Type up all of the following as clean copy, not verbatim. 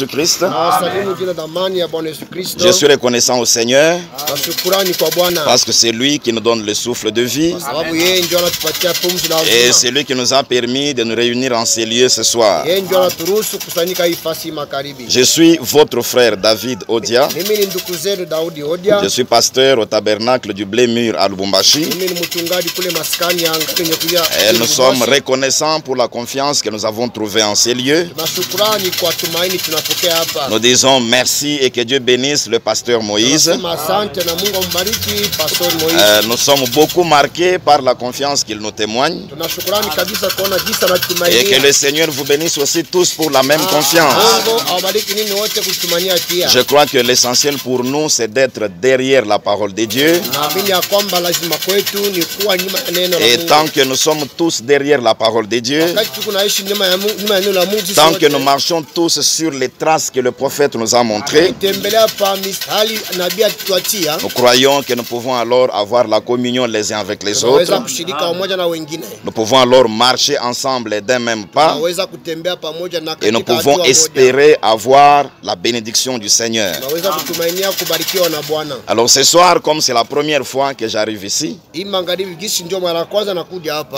Jésus-Christ. Je suis reconnaissant au Seigneur parce que c'est lui qui nous donne le souffle de vie et c'est lui qui nous a permis de nous réunir en ces lieux ce soir. Je suis votre frère David Odia. Je suis pasteur au tabernacle du Blé Mur à Lubumbashi. Et nous sommes reconnaissants pour la confiance que nous avons trouvée en ces lieux. Nous disons merci et que Dieu bénisse le pasteur Moïse. Nous sommes beaucoup marqués par la confiance qu'il nous témoigne. Et que le Seigneur vous bénisse aussi tous pour la même confiance. Je crois que l'essentiel pour nous, c'est d'être derrière la parole de Dieu. Et tant que nous sommes tous derrière la parole de Dieu, tant que nous marchons tous sur les traces que le prophète nous a montrées, nous croyons que nous pouvons alors avoir la communion les uns avec les autres. Nous pouvons alors marcher ensemble d'un même pas et nous pouvons espérer avoir la bénédiction du Seigneur. Alors ce soir, comme c'est la première fois que j'arrive ici,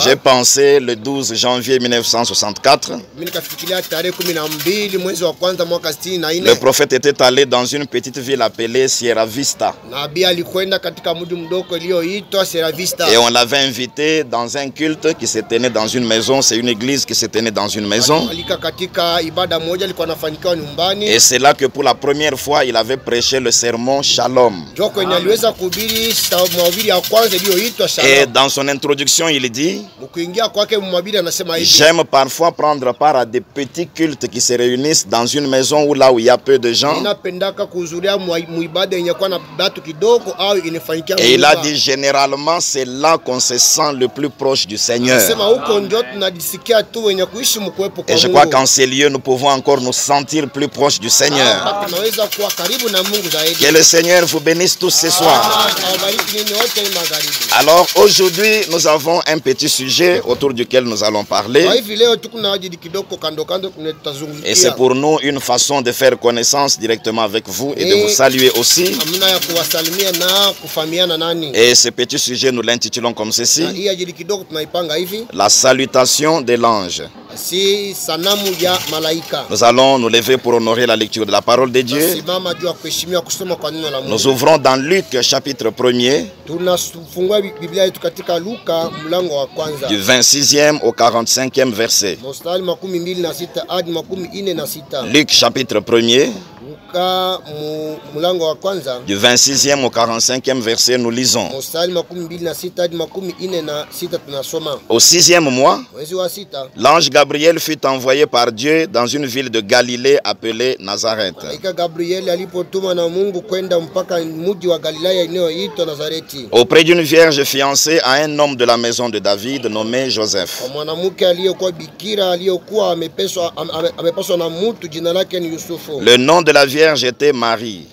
j'ai pensé le 12 janvier 1964, le prophète était allé dans une petite ville appelée Sierra Vista. Et on l'avait invité dans un culte qui se tenait dans une maison. C'est une église qui se tenait dans une maison. Et c'est là que pour la première fois, il avait prêché le sermon Shalom. Et dans son introduction, il dit: j'aime parfois prendre part à des petits cultes qui se réunissent dans une maison où là où il y a peu de gens. Et il a dit généralement c'est là qu'on se sent le plus proche du Seigneur. Et je crois qu'en ces lieux nous pouvons encore nous sentir plus proches du Seigneur. Que le Seigneur vous bénisse tous ce soir. Alors aujourd'hui nous avons un petit sujet autour duquel nous allons parler. Et c'est pour nous une façon de faire connaissance directement avec vous et de vous saluer aussi. Et ce petit sujet nous l'intitulons comme ceci: la salutation de l'ange. Nous allons nous lever pour honorer la lecture de la parole de Dieu. Nous ouvrons dans Luc chapitre 1er, du 26e au 45e verset. Luc chapitre 1er, du 26e au 45e verset, nous lisons: au 6e mois, l'ange Gabriel fut envoyé par Dieu dans une ville de Galilée appelée Nazareth, auprès d'une vierge fiancée à un homme de la maison de David nommé Joseph. Le nom de la vierge était Marie.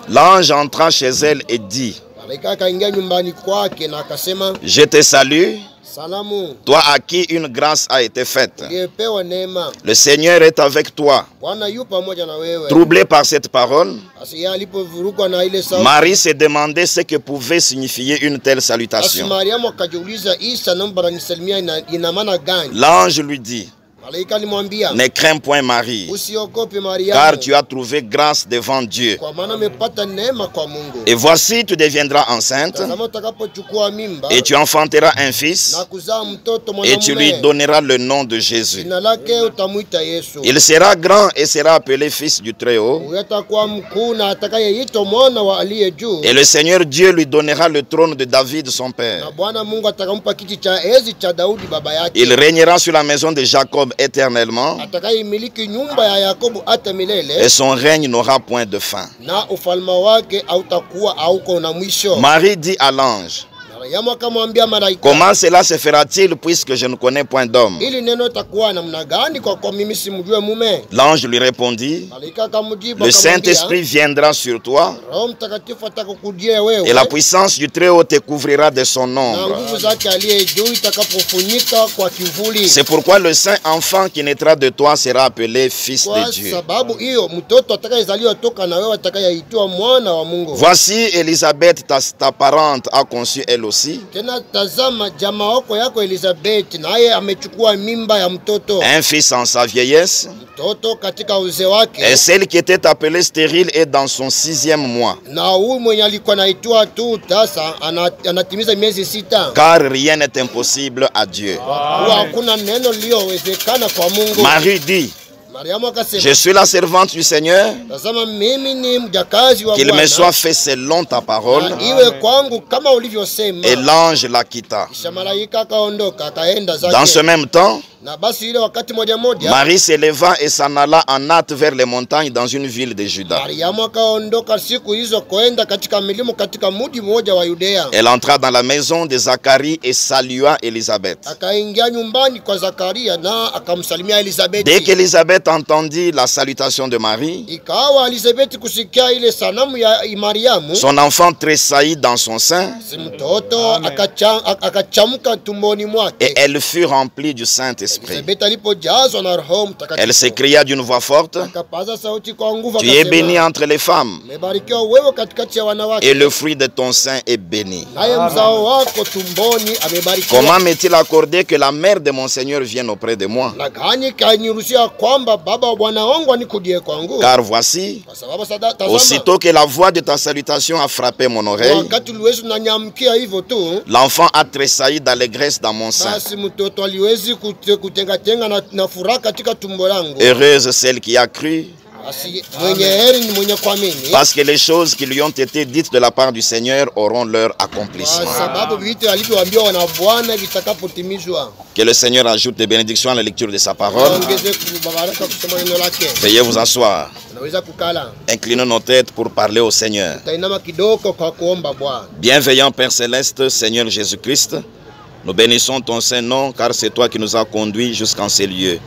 L'ange entra chez elle et dit: je te salue, toi à qui une grâce a été faite. Le Seigneur est avec toi. Troublé par cette parole, Marie se demandait ce que pouvait signifier une telle salutation. L'ange lui dit: ne crains point Marie, car tu as trouvé grâce devant Dieu. Et voici, tu deviendras enceinte et tu enfanteras un fils et tu lui donneras le nom de Jésus. Il sera grand et sera appelé fils du Très-Haut. Et le Seigneur Dieu lui donnera le trône de David son père. Il régnera sur la maison de Jacob éternellement et son règne n'aura point de fin. Marie dit à l'ange: Comment cela se fera-t-il puisque je ne connais point d'homme? L'ange lui répondit, le Saint-Esprit viendra sur toi et la puissance du Très-Haut te couvrira de son ombre. C'est pourquoi le saint enfant qui naîtra de toi sera appelé fils de Dieu. Voici Élisabeth, ta parente, a conçu elle aussi un fils en sa vieillesse, et celle qui était appelée stérile est dans son 6e mois. Car rien n'est impossible à Dieu. Marie dit, je suis la servante du Seigneur, qu'il me soit fait selon ta parole. Et l'ange la quitta. Dans ce même temps, Marie s'éleva et s'en alla en hâte vers les montagnes dans une ville de Juda. Elle entra dans la maison de Zacharie et salua Élisabeth. Dès qu'Élisabeth entendit la salutation de Marie, son enfant tressaillit dans son sein et elle fut remplie du Saint-Esprit. Elle s'écria d'une voix forte, tu es bénie entre les femmes et le fruit de ton sein est béni. Comment m'est-il accordé que la mère de mon Seigneur vienne auprès de moi? Car voici, aussitôt que la voix de ta salutation a frappé mon oreille, l'enfant a tressailli d'allégresse dans mon sein. Heureuse celle qui a cru, parce que les choses qui lui ont été dites de la part du Seigneur auront leur accomplissement. Que le Seigneur ajoute des bénédictions à la lecture de sa parole. Veuillez vous asseoir. Inclinons nos têtes pour parler au Seigneur. Bienveillant Père Céleste, Seigneur Jésus-Christ, nous bénissons ton Saint-Nom car c'est toi qui nous as conduits jusqu'en ces lieux.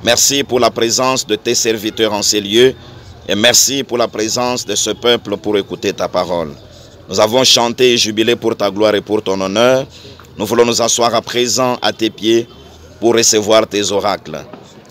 Merci pour la présence de tes serviteurs en ces lieux et merci pour la présence de ce peuple pour écouter ta parole. Nous avons chanté et jubilé pour ta gloire et pour ton honneur. Nous voulons nous asseoir à présent à tes pieds pour recevoir tes oracles.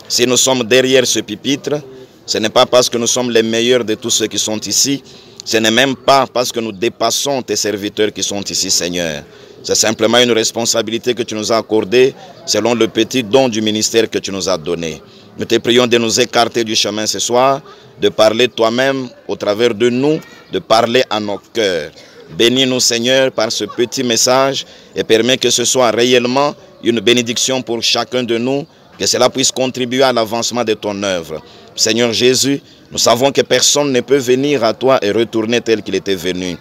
Si nous sommes derrière ce pupitre, ce n'est pas parce que nous sommes les meilleurs de tous ceux qui sont ici, ce n'est même pas parce que nous dépassons tes serviteurs qui sont ici, Seigneur. C'est simplement une responsabilité que tu nous as accordée selon le petit don du ministère que tu nous as donné. Nous te prions de nous écarter du chemin ce soir, de parler toi-même au travers de nous, de parler à nos cœurs. Bénis-nous, Seigneur, par ce petit message et permets que ce soit réellement une bénédiction pour chacun de nous, que cela puisse contribuer à l'avancement de ton œuvre. Seigneur Jésus, nous savons que personne ne peut venir à toi et retourner tel qu'il était venu.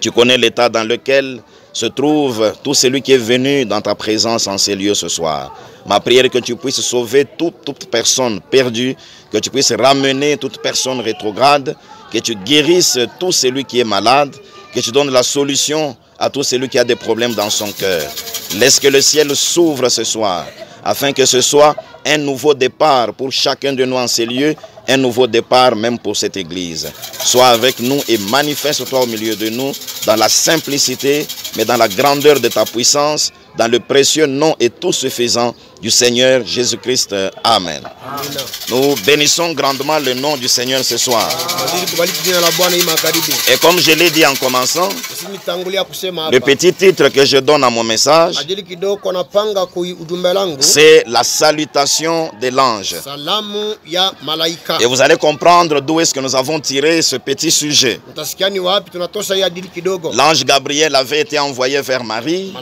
Tu connais l'état dans lequel se trouve tout celui qui est venu dans ta présence en ces lieux ce soir. Ma prière est que tu puisses sauver toute personne perdue, que tu puisses ramener toute personne rétrograde, que tu guérisses tout celui qui est malade, que tu donnes la solution à tout celui qui a des problèmes dans son cœur. Laisse que le ciel s'ouvre ce soir, afin que ce soit un nouveau départ pour chacun de nous en ces lieux, un nouveau départ même pour cette église. Sois avec nous et manifeste-toi au milieu de nous dans la simplicité, mais dans la grandeur de ta puissance, dans le précieux nom et tout suffisant du Seigneur Jésus-Christ. Amen. Nous bénissons grandement le nom du Seigneur ce soir. Et comme je l'ai dit en commençant, le petit titre que je donne à mon message, c'est la salutation de l'ange. Et vous allez comprendre d'où est-ce que nous avons tiré ce petit sujet. L'ange Gabriel avait été envoyé vers Marie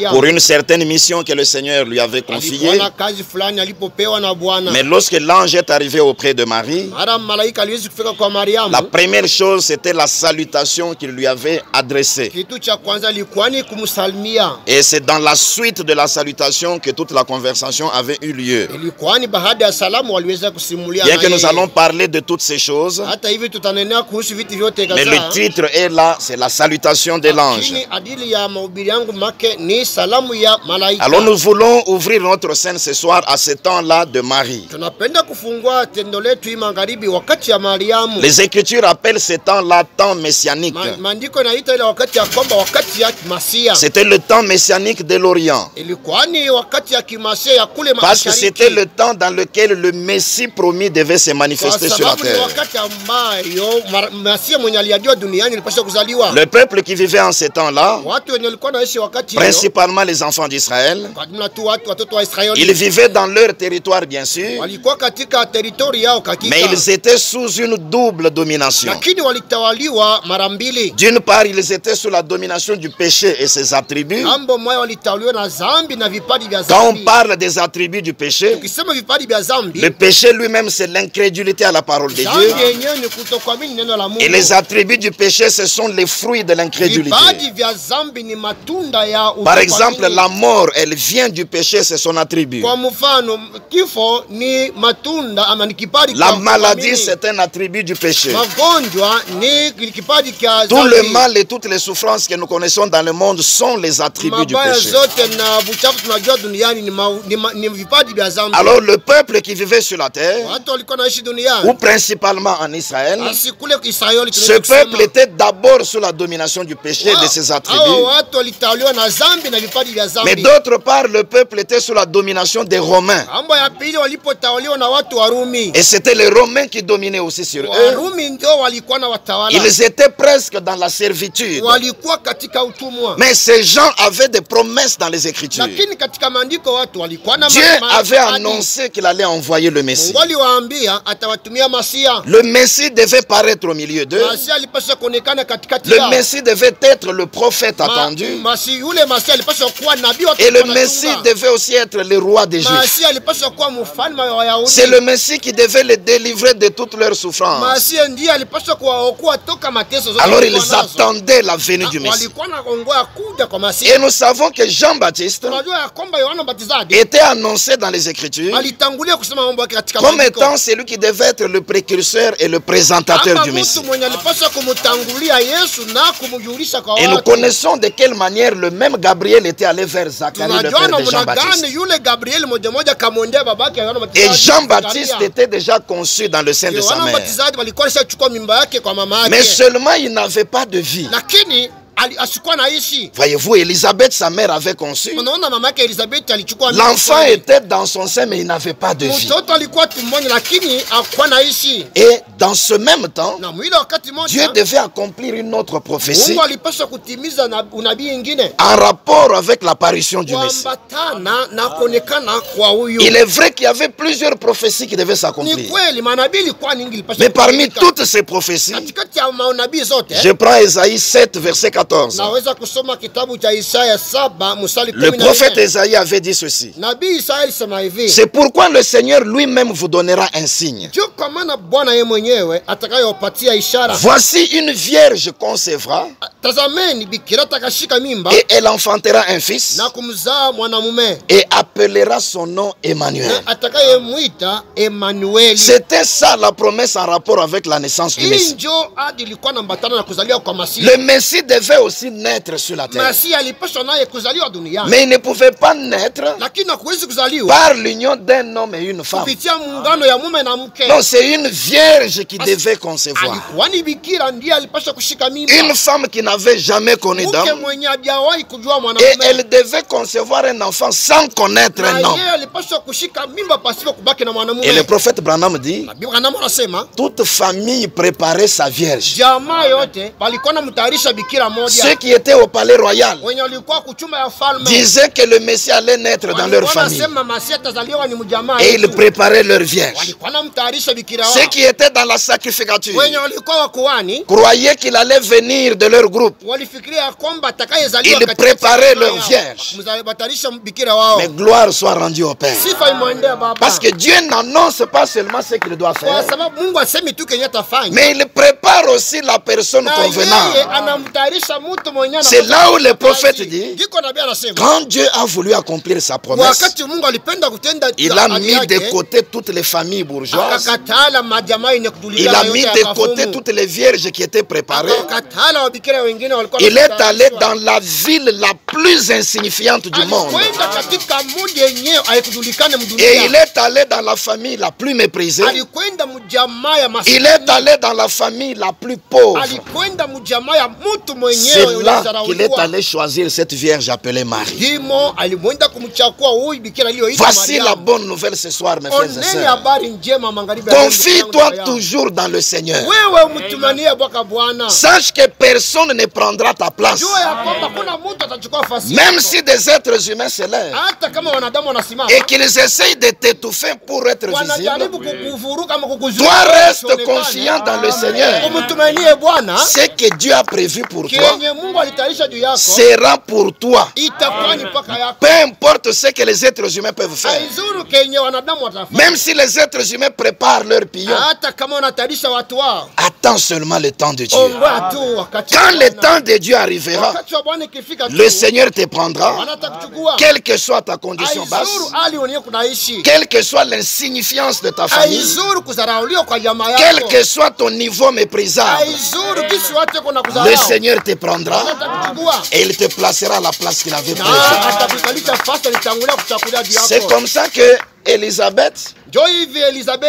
pour une certaine mission que le Seigneur lui avait confiée. Mais lorsque l'ange est arrivé auprès de Marie, la première chose c'était la salutation qu'il lui avait adressée. Et c'est dans la suite de la salutation que toute la conversation avait eu lieu. Bien que nous allons parler de toutes ces choses, mais le titre est là, c'est la salutation de l'ange. Alors nous voulons ouvrir notre scène ce soir à ce temps-là de Marie. Les Écritures appellent ce temps-là temps messianique. C'était le temps messianique de l'Orient. Parce que c'était le temps dans lequel le Messie promis devait se manifester sur la terre. Le peuple qui vivait en ce temps-là, principalement les enfants d'Israël, ils vivaient dans leur territoire bien sûr, mais ils étaient sous une double domination. D'une part, ils étaient sous la domination du péché et ses attributs. Quand on parle des attributs du péché, le péché lui-même c'est l'incrédulité à la parole de Dieu. Et les attributs du péché, ce sont les fruits de l'incrédulité. Par exemple, la mort, elle vient du péché, c'est son attribut. La maladie, c'est un attribut du péché. Tout le mal et toutes les souffrances que nous connaissons dans le monde sont les attributs du péché. Alors le peuple qui vivait sur la terre, ou principalement en Israël, ce peuple était d'abord sous la domination du péché et de ses attributs. Mais d'autre part, le peuple était sous la domination des Romains. Et c'était les Romains qui dominaient aussi sur eux. Ils étaient presque dans la servitude. Mais ces gens avaient des promesses dans les Écritures. Dieu avait annoncé qu'il allait envoyer le Messie. Le Messie devait paraître au milieu d'eux. Le Messie devait être le prophète attendu. Et le Messie devait aussi être le roi des Juifs. C'est le Messie qui devait les délivrer de toutes leurs souffrances. Alors ils attendaient la venue du Messie. Et nous savons que Jean-Baptiste était annoncé dans les Écritures comme étant celui qui devait être le précurseur et le présentateur du Messie. Et nous connaissons de quelle manière le même Gabriel était allé vers Zacharie, le père de Jean-Baptiste. Et Jean-Baptiste était déjà conçu dans le sein de sa mère. Mais seulement il n'avait pas de vie. Voyez-vous, Élisabeth, sa mère, avait conçu. L'enfant était dans son sein, mais il n'avait pas de vie. Et dans ce même temps, Dieu devait accomplir une autre prophétie en rapport avec l'apparition du Messie. Il est vrai qu'il y avait plusieurs prophéties qui devaient s'accomplir. Mais parmi toutes ces prophéties, je prends Ésaïe 7, verset 14. Le prophète Ésaïe avait dit ceci. C'est pourquoi le Seigneur lui-même vous donnera un signe. Voici une vierge concevra et elle enfantera un fils et appellera son nom Emmanuel. C'était ça la promesse en rapport avec la naissance du Messie. Le Messie devait aussi naître sur la terre. Mais il ne pouvait pas naître par l'union d'un homme et une femme. Non, c'est une vierge qui devait concevoir. Une femme qui n'avait jamais connu d'homme. Et elle devait concevoir un enfant sans connaître un homme. Et le prophète Branham dit, toute famille préparait sa vierge. Ceux qui étaient au palais royal disaient que le Messie allait naître dans leur famille. Et ils préparaient leur vierge. Ceux qui étaient dans la sacrificature croyaient qu'il allait venir de leur groupe. Ils préparaient leur vierge. Mais gloire soit rendue au Père. Parce que Dieu n'annonce pas seulement ce qu'il doit faire, mais il prépare aussi la personne convenable. C'est là où le prophète dit, quand Dieu a voulu accomplir sa promesse, il a mis de côté toutes les familles bourgeoises. Il a mis de côté toutes les vierges qui étaient préparées. Il est allé dans la ville la plus insignifiante du monde. Et il est allé dans la famille la plus méprisée. Il est allé dans la famille la plus pauvre. C'est là qu'il est allé choisir cette vierge appelée Marie. Voici la bonne nouvelle ce soir, mes frères et sœurs. Confie-toi toujours dans le Seigneur. Sache que personne ne prendra ta place. Même si des êtres humains se lèvent et qu'ils essayent de t'étouffer pour être visible, toi reste confiant dans le Seigneur. Ce que Dieu a prévu pour toi sera pour toi. Peu importe ce que les êtres humains peuvent faire. Même si les êtres humains préparent leur pion, attends seulement le temps de Dieu. Quand le temps de Dieu arrivera, le Seigneur te prendra, quelle que soit ta condition basse, quelle que soit l'insignifiance de ta famille, quel que soit ton niveau méprisable, le Seigneur te prendra et il te placera à la place qu'il avait prévue. C'est comme ça que Élisabeth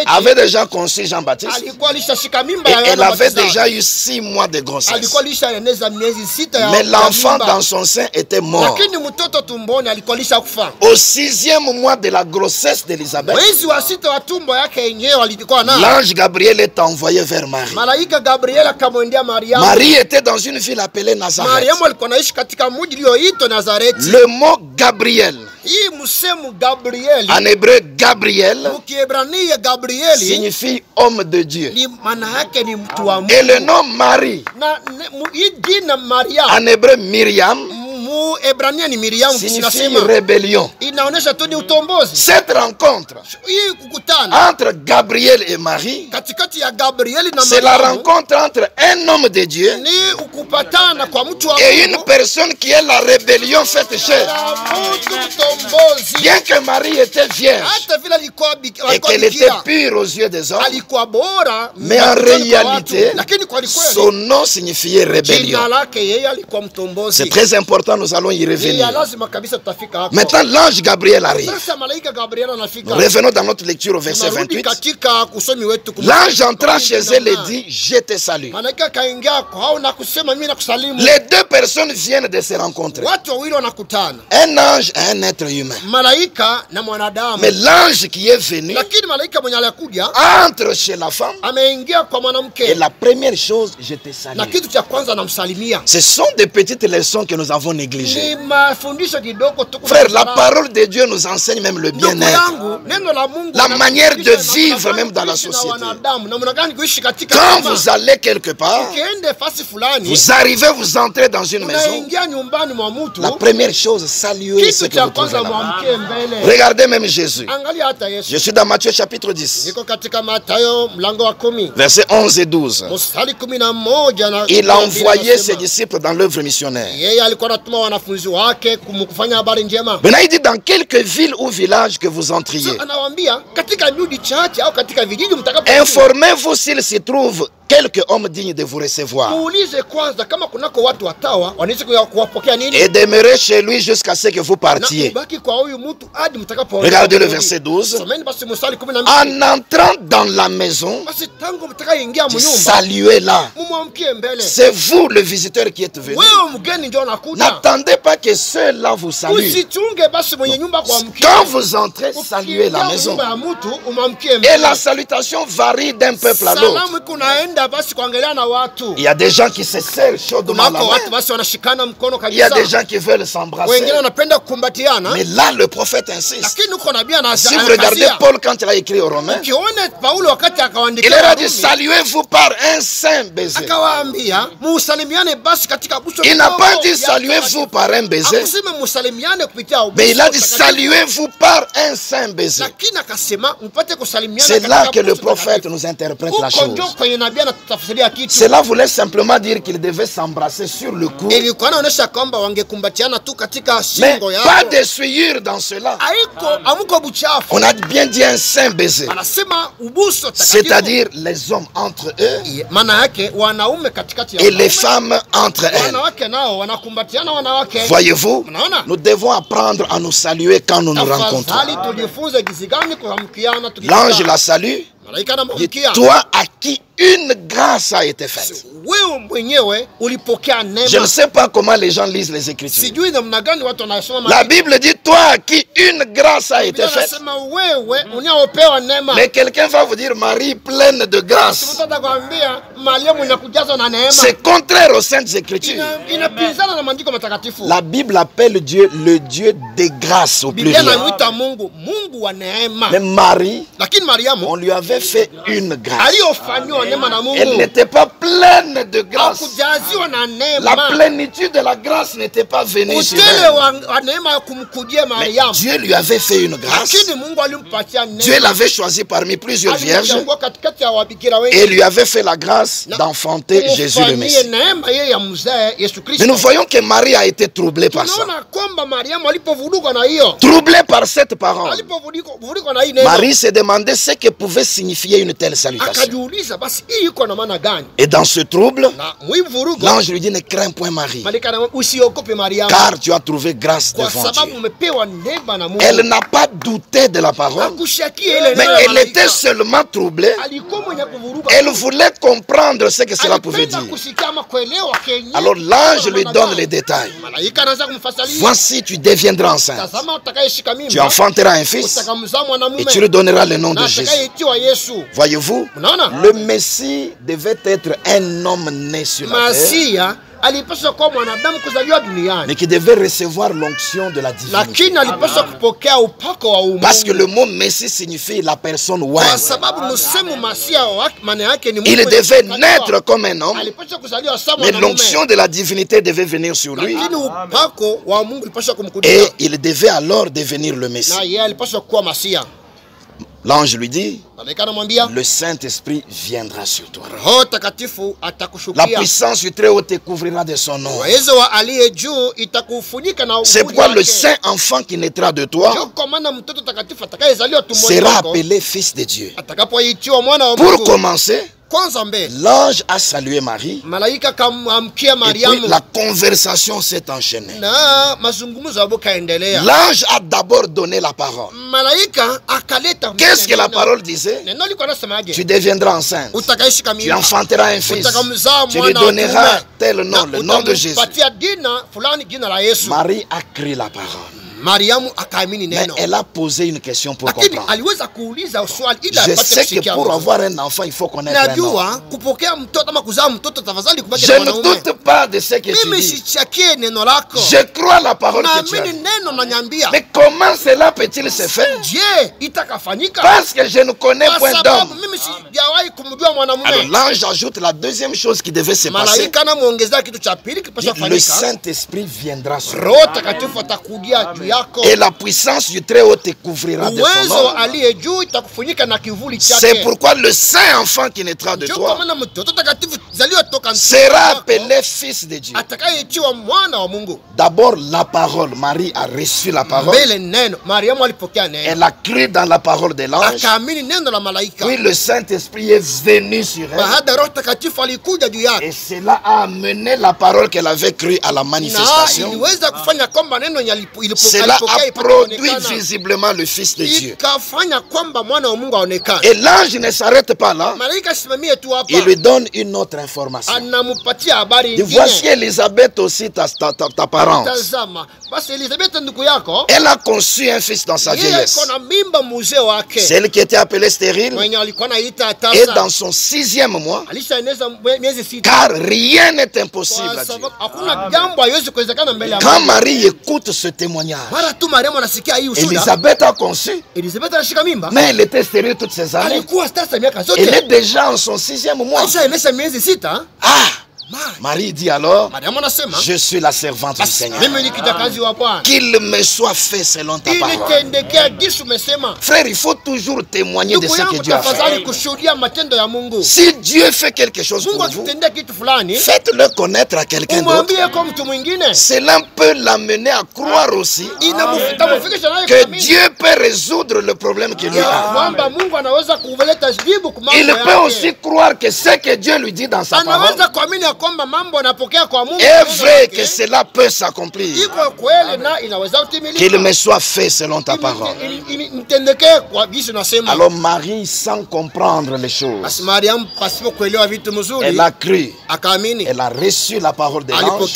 avait déjà conçu Jean-Baptiste et elle avait déjà eu 6 mois de grossesse. Mais l'enfant dans son sein était mort. Au 6e mois de la grossesse d'Élisabeth, l'ange Gabriel est envoyé vers Marie. Marie était dans une ville appelée Nazareth. Le mot Gabriel, en hébreu Gabriel, signifie homme de Dieu. Et le nom Marie, en hébreu Myriam, signifie rébellion. Cette rencontre entre Gabriel et Marie, c'est la rencontre entre un homme de Dieu et une personne qui est la rébellion faite chair. Bien que Marie était vierge et qu'elle était pure aux yeux des hommes, mais en réalité, son nom signifiait rébellion. C'est très important, nous allons y revenir. Maintenant, l'ange Gabriel arrive. Revenons dans notre lecture au verset 28. L'ange entra chez elle et dit, je te salue. Les deux personnes viennent de se rencontrer. Un ange et un être humain. Mais l'ange qui est venu entre chez la femme et la première chose, je te salue. Ce sont des petites leçons que nous avons négligées. Frère, la parole de Dieu nous enseigne même le bien-être, la manière de vivre même dans la société. Quand vous allez quelque part, vous arrivez, vous entrez dans une maison, la première chose, saluez ce que vous trouvez là-bas. Regardez même Jésus. Je suis dans Matthieu chapitre 10, versets 11 et 12. Il a envoyé ses disciples dans l'œuvre missionnaire. Maintenant il dit dans quelques villes ou villages que vous entriez, informez-vous s'il s'y trouve quelques hommes dignes de vous recevoir et demeurez chez lui jusqu'à ce que vous partiez. Regardez le verset 12. En entrant dans la maison, saluez-la. C'est vous le visiteur qui êtes venu. N'attendez pas que ceux-là vous saluent. Quand vous entrez, saluez la maison. Et la salutation varie d'un peuple à l'autre. Il y a des gens qui se serrent chaudement la main. Il y a des gens qui veulent s'embrasser. Mais là, le prophète insiste. Si vous regardez Paul quand il a écrit aux Romains, il leur a dit, saluez-vous par un saint baiser. Il n'a pas dit, saluez-vous par un baiser, mais il a dit, saluez-vous par un saint baiser. C'est là que le prophète nous interprète la chose. Cela voulait simplement dire qu'il devait s'embrasser sur le cou. Mais pas de souillure dans cela. On a bien dit un saint baiser. C'est-à-dire les hommes entre eux et les femmes entre elles. Voyez-vous, nous devons apprendre à nous saluer quand nous nous rencontrons. L'ange la salue. Dit, toi à qui une grâce a été faite. Je ne sais pas comment les gens lisent les Écritures. La Bible dit, toi à qui une grâce a été faite. Mais quelqu'un va vous dire, Marie pleine de grâce. C'est contraire aux Saintes Écritures. La Bible appelle Dieu le Dieu des grâces au pluriel. Mais Marie, on lui avait fait une grâce. Elle n'était pas pleine de grâce. La plénitude de la grâce n'était pas venue sur elle. Mais Dieu lui avait fait une grâce. Dieu l'avait choisi parmi plusieurs vierges et lui avait fait la grâce d'enfanter Jésus le Messie. Mais nous voyons que Marie a été troublée par ça. Troublée par cette parole. Marie s'est demandé ce que pouvait signifier une telle salutation. Et dans ce trouble, l'ange lui dit, ne crains point Marie, car tu as trouvé grâce devant Dieu. Elle n'a pas douté de la parole, mais elle était seulement troublée. Elle voulait comprendre ce que cela pouvait dire. Alors l'ange lui donne les détails. Voici, tu deviendras enceinte. Tu enfanteras un fils et tu lui donneras le nom de Jésus. Voyez-vous, le Messie devait être un homme né sur la terre, mais qui devait recevoir l'onction de la divinité. Parce que le mot Messie signifie la personne ouane. Il devait naître comme un homme, mais l'onction de la divinité devait venir sur lui. Et il devait alors devenir le Messie. L'ange lui dit, le Saint-Esprit viendra sur toi. La puissance du Très-Haut te couvrira de son nom. C'est pourquoi le saint enfant qui naîtra de toi sera appelé fils de Dieu. Pour commencer, l'ange a salué Marie et puis la conversation s'est enchaînée. L'ange a d'abord donné la parole. Qu'est-ce que la parole disait? Tu deviendras enceinte, tu enfanteras un fils, tu lui donneras tel nom, le nom de Jésus. Marie a cru la parole. Mais elle a posé une question pour comprendre. Je sais que pour avoir un enfant, il faut connaître un homme. Je ne doute pas de ce que tu dis. Je crois la parole que tu as dit. Mais comment cela peut-il se faire? Parce que je ne connais point d'homme. Alors l'ange ajoute la deuxième chose qui devait se passer. Le Saint-Esprit viendra sur toi. Et la puissance du Très-Haut te couvrira de son nom. C'est pourquoi le saint enfant qui naîtra de toi sera appelé fils de Dieu. D'abord la parole. Marie a reçu la parole. Elle a cru dans la parole de l'ange. Puis le Saint-Esprit est venu sur elle. Et cela a amené la parole qu'elle avait crue à la manifestation. Cela a produit visiblement le Fils de Dieu. Et l'ange ne s'arrête pas là. Il lui donne une autre information. Voici Élisabeth aussi, ta parente. Elle a conçu un fils dans sa vieillesse. Celle qui était appelée stérile est dans son 6e mois. Car rien n'est impossible à Dieu. Quand Marie écoute ce témoignage, Élisabeth a conçu, mais elle était stérile toutes ces années. Elle est déjà en son 6e mois. Marie dit alors, je suis la servante du Seigneur. Qu'il me soit fait selon ta parole. Frère, il faut toujours témoigner de ce que Dieu a fait. Si Dieu fait quelque chose pour vous, faites-le connaître à quelqu'un d'autre. Cela peut l'amener à croire aussi que Dieu peut résoudre le problème qu'il lui a. Il peut aussi croire que ce que Dieu lui dit dans sa parole est vrai, que cela peut s'accomplir. Qu'il me soit fait selon ta parole. Alors Marie, sans comprendre les choses, elle a cru, elle a reçu la parole de l'ange,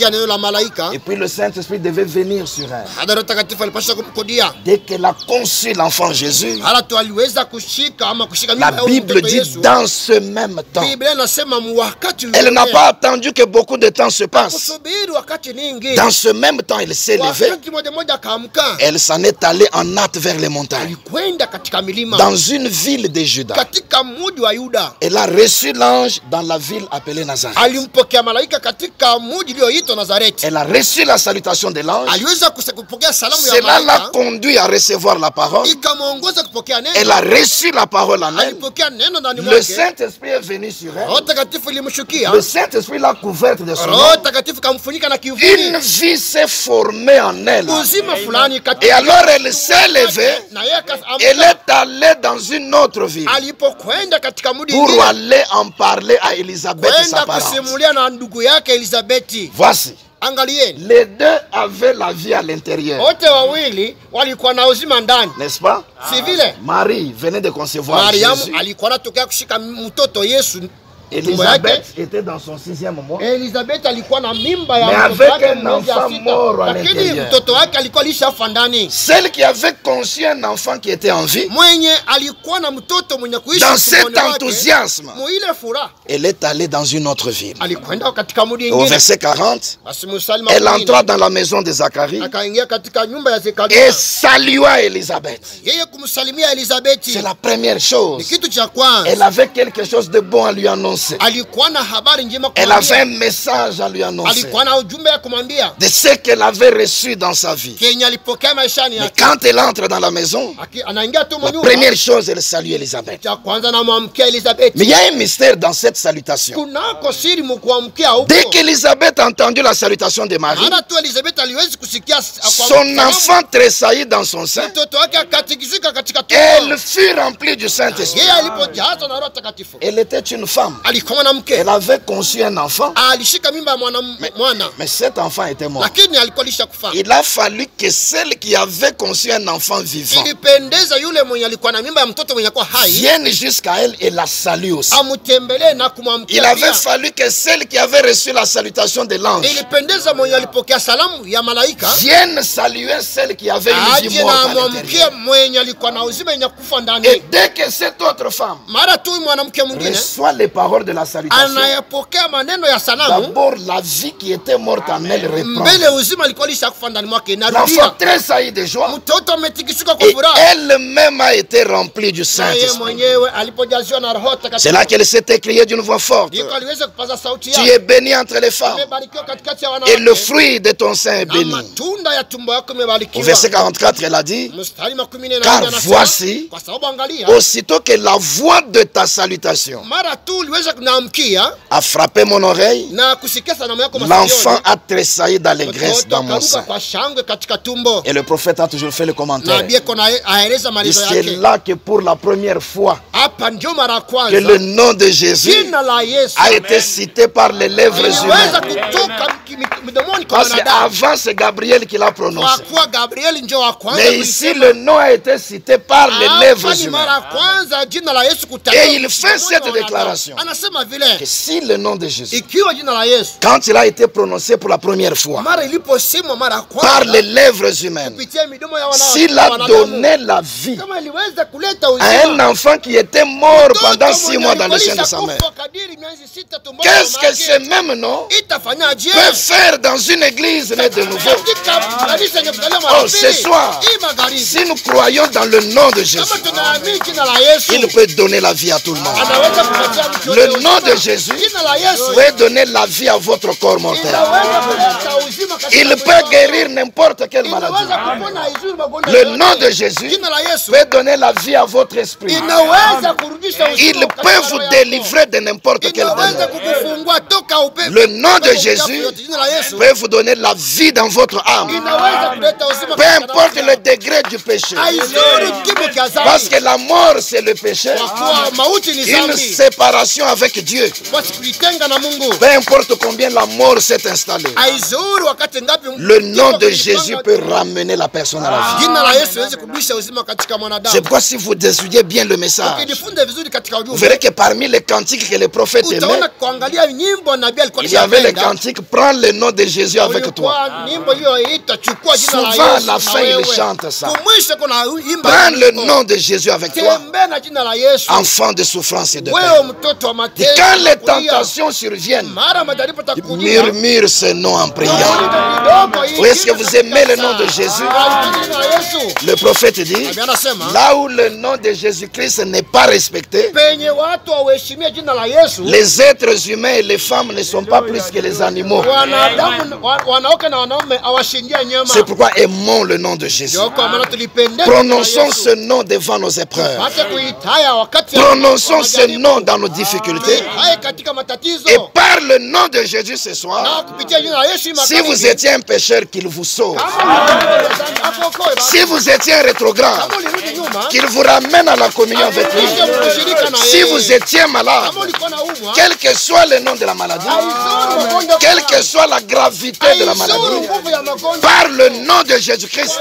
et puis le Saint-Esprit devait venir sur elle. Dès qu'elle a conçu l'enfant Jésus, la Bible dit dans ce même temps. Elle n'a pas attendu que beaucoup de temps se passe. Dans ce même temps, elle s'est levée. Elle s'en est allée en hâte vers les montagnes, dans une ville de Juda. Elle a reçu l'ange dans la ville appelée Nazareth. Elle a reçu la salutation de l'ange. Cela l'a conduit à recevoir la parole. Elle a reçu la parole en elle. Le Saint-Esprit est venu sur elle. Le Saint-Esprit l'a couverte de son nom. Une vie s'est formée en elle. Et alors elle s'est levée. Elle est allée dans une autre ville pour aller en parler à Élisabeth, sa parente. Voici. Les deux avaient la vie à l'intérieur. N'est-ce pas? Marie venait de concevoir Jésus. Élisabeth était dans son 6e mois, mais avec un enfant mort à l'intérieur. Celle qui avait conçu un enfant qui était en vie, dans cet enthousiasme, elle est allée dans une autre ville. Au verset 40, elle entra dans la maison de Zacharie et salua Élisabeth. C'est la première chose. Elle avait quelque chose de bon à lui annoncer. Elle avait un message à lui annoncer de ce qu'elle avait reçu dans sa vie. Mais quand elle entre dans la maison, la première chose, elle salue Élisabeth. Mais il y a un mystère dans cette salutation. Dès qu'Élisabeth a entendu la salutation de Marie, son enfant tressaillit dans son sein. Elle fut remplie du Saint-Esprit. Elle était une femme. Elle avait conçu un enfant, mais cet enfant était mort. Il a fallu que celle qui avait conçu un enfant vivant vienne jusqu'à elle et la salue aussi. Il avait fallu que celle qui avait reçu la salutation de l'ange vienne saluer celle qui avait une vie morte à l'intérieur. Et dès que cette autre femme reçoit les paroles de la salutation, d'abord la vie qui était morte en elle reprend. L'enfant tressaillit de joie et elle-même a été remplie du Saint-Esprit. C'est là qu'elle s'est écriée d'une voix forte: tu es bénie entre les femmes et le fruit de ton sein est béni. Au verset 44, elle a dit: car voici, aussitôt que la voix de ta salutation a frappé mon oreille, l'enfant a tressailli d'allégresse dans mon sein. Et le prophète a toujours fait le commentaire. C'est là que pour la première fois que le nom de Jésus a été cité par les lèvres humaines. Parce qu'avant c'est Gabriel qui l'a prononcé. Mais ici le nom a été cité par les lèvres humaines. Et il fait cette déclaration que si le nom de Jésus, quand il a été prononcé pour la première fois par les lèvres humaines, s'il a donné la vie à un enfant qui était mort pendant 6 mois dans le sein de sa mère, qu'est-ce que ces mêmes noms peuvent faire dans une église née de nouveau. Oh, ce soir, si nous croyons dans le nom de Jésus, il peut donner la vie à tout le monde. Le nom de Jésus peut donner la vie à votre corps mortel. Il peut guérir n'importe quelle maladie. Le nom de Jésus peut donner la vie à votre esprit. Il peut vous délivrer de n'importe quel démon. Le nom de Jésus peut vous donner la vie dans votre âme. Peu importe le degré du péché. Parce que la mort, c'est le péché. Une séparation avec Dieu. Peu importe combien la mort s'est installée. Le nom de Jésus peut ramener la personne à la vie. C'est pourquoi si vous désignez bien le message, vous verrez que parmi les cantiques que les prophètes aimaient, il y avait le cantique « Prends le nom de Jésus avec toi ». Souvent à la fin, ils chantent ça. Prends le nom de Jésus avec toi, enfant de souffrance et de peine. Et quand les tentations surviennent, murmure ce nom en priant. Ou est-ce que vous aimez le nom de Jésus? Le prophète dit, là où le nom de Jésus-Christ n'est pas respecté, les êtres humains et les femmes ne sont pas plus que les animaux. C'est pourquoi aimons le nom de Jésus. Prononçons ce nom devant nos épreuves. Prononçons ce nom dans nos difficultés. Et par le nom de Jésus ce soir, si vous étiez un pécheur, qu'il vous sauve. Si vous étiez un rétrograde, qu'il vous ramène à la communion avec lui. Si vous étiez malade, quel que soit le nom de la maladie, quelle que soit la gravité de la maladie, par le nom de Jésus-Christ,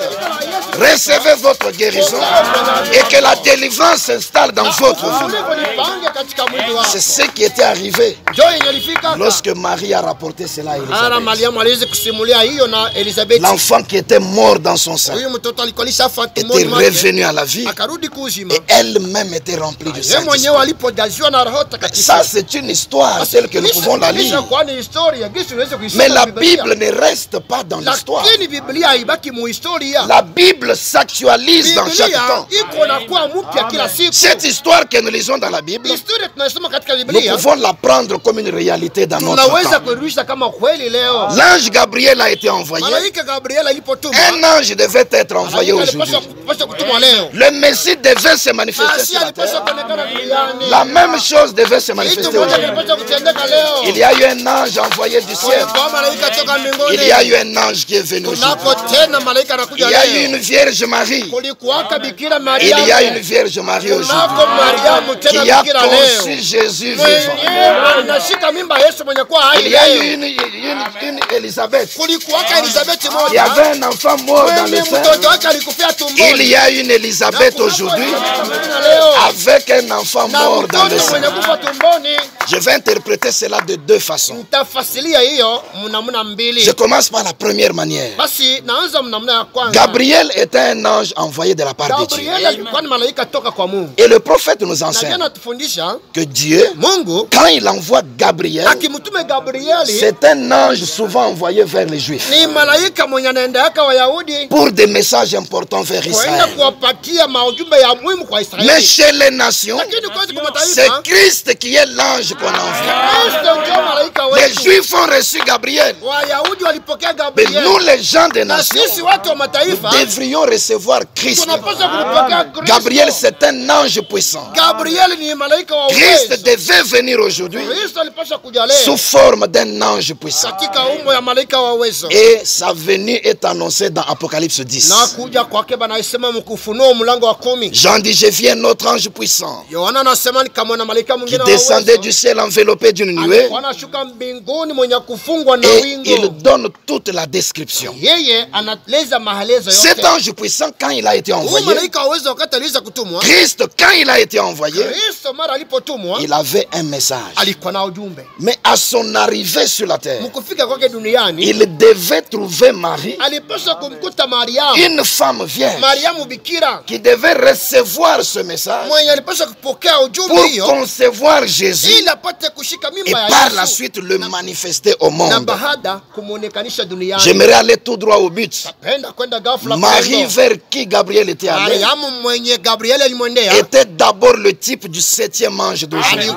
recevez votre guérison et que la délivrance s'installe dans votre vie. C'est ce qui était arrivé lorsque Marie a rapporté cela à Élisabeth. L'enfant qui était mort dans son sein était revenu à la vie et elle-même était remplie du Saint-Esprit. Ça, c'est une histoire telle que nous pouvons la lire. Mais la Bible ne reste pas dans l'histoire. La Bible s'actualise dans chaque temps. Cette histoire que nous lisons dans la Bible, nous pouvons la prendre comme une réalité dans notre temps. L'ange Gabriel a été envoyé. Un ange devait être envoyé aujourd'hui. Le Messie devait se manifester sur la terre. La même chose devait se manifester aujourd'hui. Il y a eu un ange envoyé du ciel. Il y a eu un ange qui est venu aujourd'hui. Il y a eu une Vierge Marie. Il y a une Vierge Marie aujourd'hui qui a conçu Jésus vivant. Il y a eu une Élisabeth. Il y avait un enfant mort dans le sein. Il y a une Élisabeth aujourd'hui avec un enfant mort dans le sein. Je vais interpréter cela de deux façons. Je commence par la première manière. Gabriel était un ange envoyé de la part de Dieu. Et le prophète nous enseigne que Dieu, quand il envoie Gabriel, c'est un ange souvent envoyé vers les Juifs pour des messages importants vers Israël. Mais chez les nations, c'est Christ qui est l'ange qu'on envoie. Les Juifs ont reçu Gabriel. Mais nous, les gens des nations, nous devrions recevoir Christ. Gabriel, c'est un ange puissant. Christ devait venir aujourd'hui sous forme d'un ange puissant. Et sa venue est annoncée dans Apocalypse 10. Jean dit, je vis un autre ange puissant qui descendait du ciel enveloppé d'une nuée. Et il donne toute la description. Cet ange puissant, quand il a été envoyé, Christ, quand il a été envoyé, il avait un message. Mais à son arrivée sur la terre, il devait trouver Marie, une femme vierge, qui devait recevoir ce message pour concevoir Jésus et par la suite le manifester au monde. J'aimerais aller tout droit au but. Marie vers qui Gabriel était allé était d'abord le type du 7e ange d'aujourd'hui.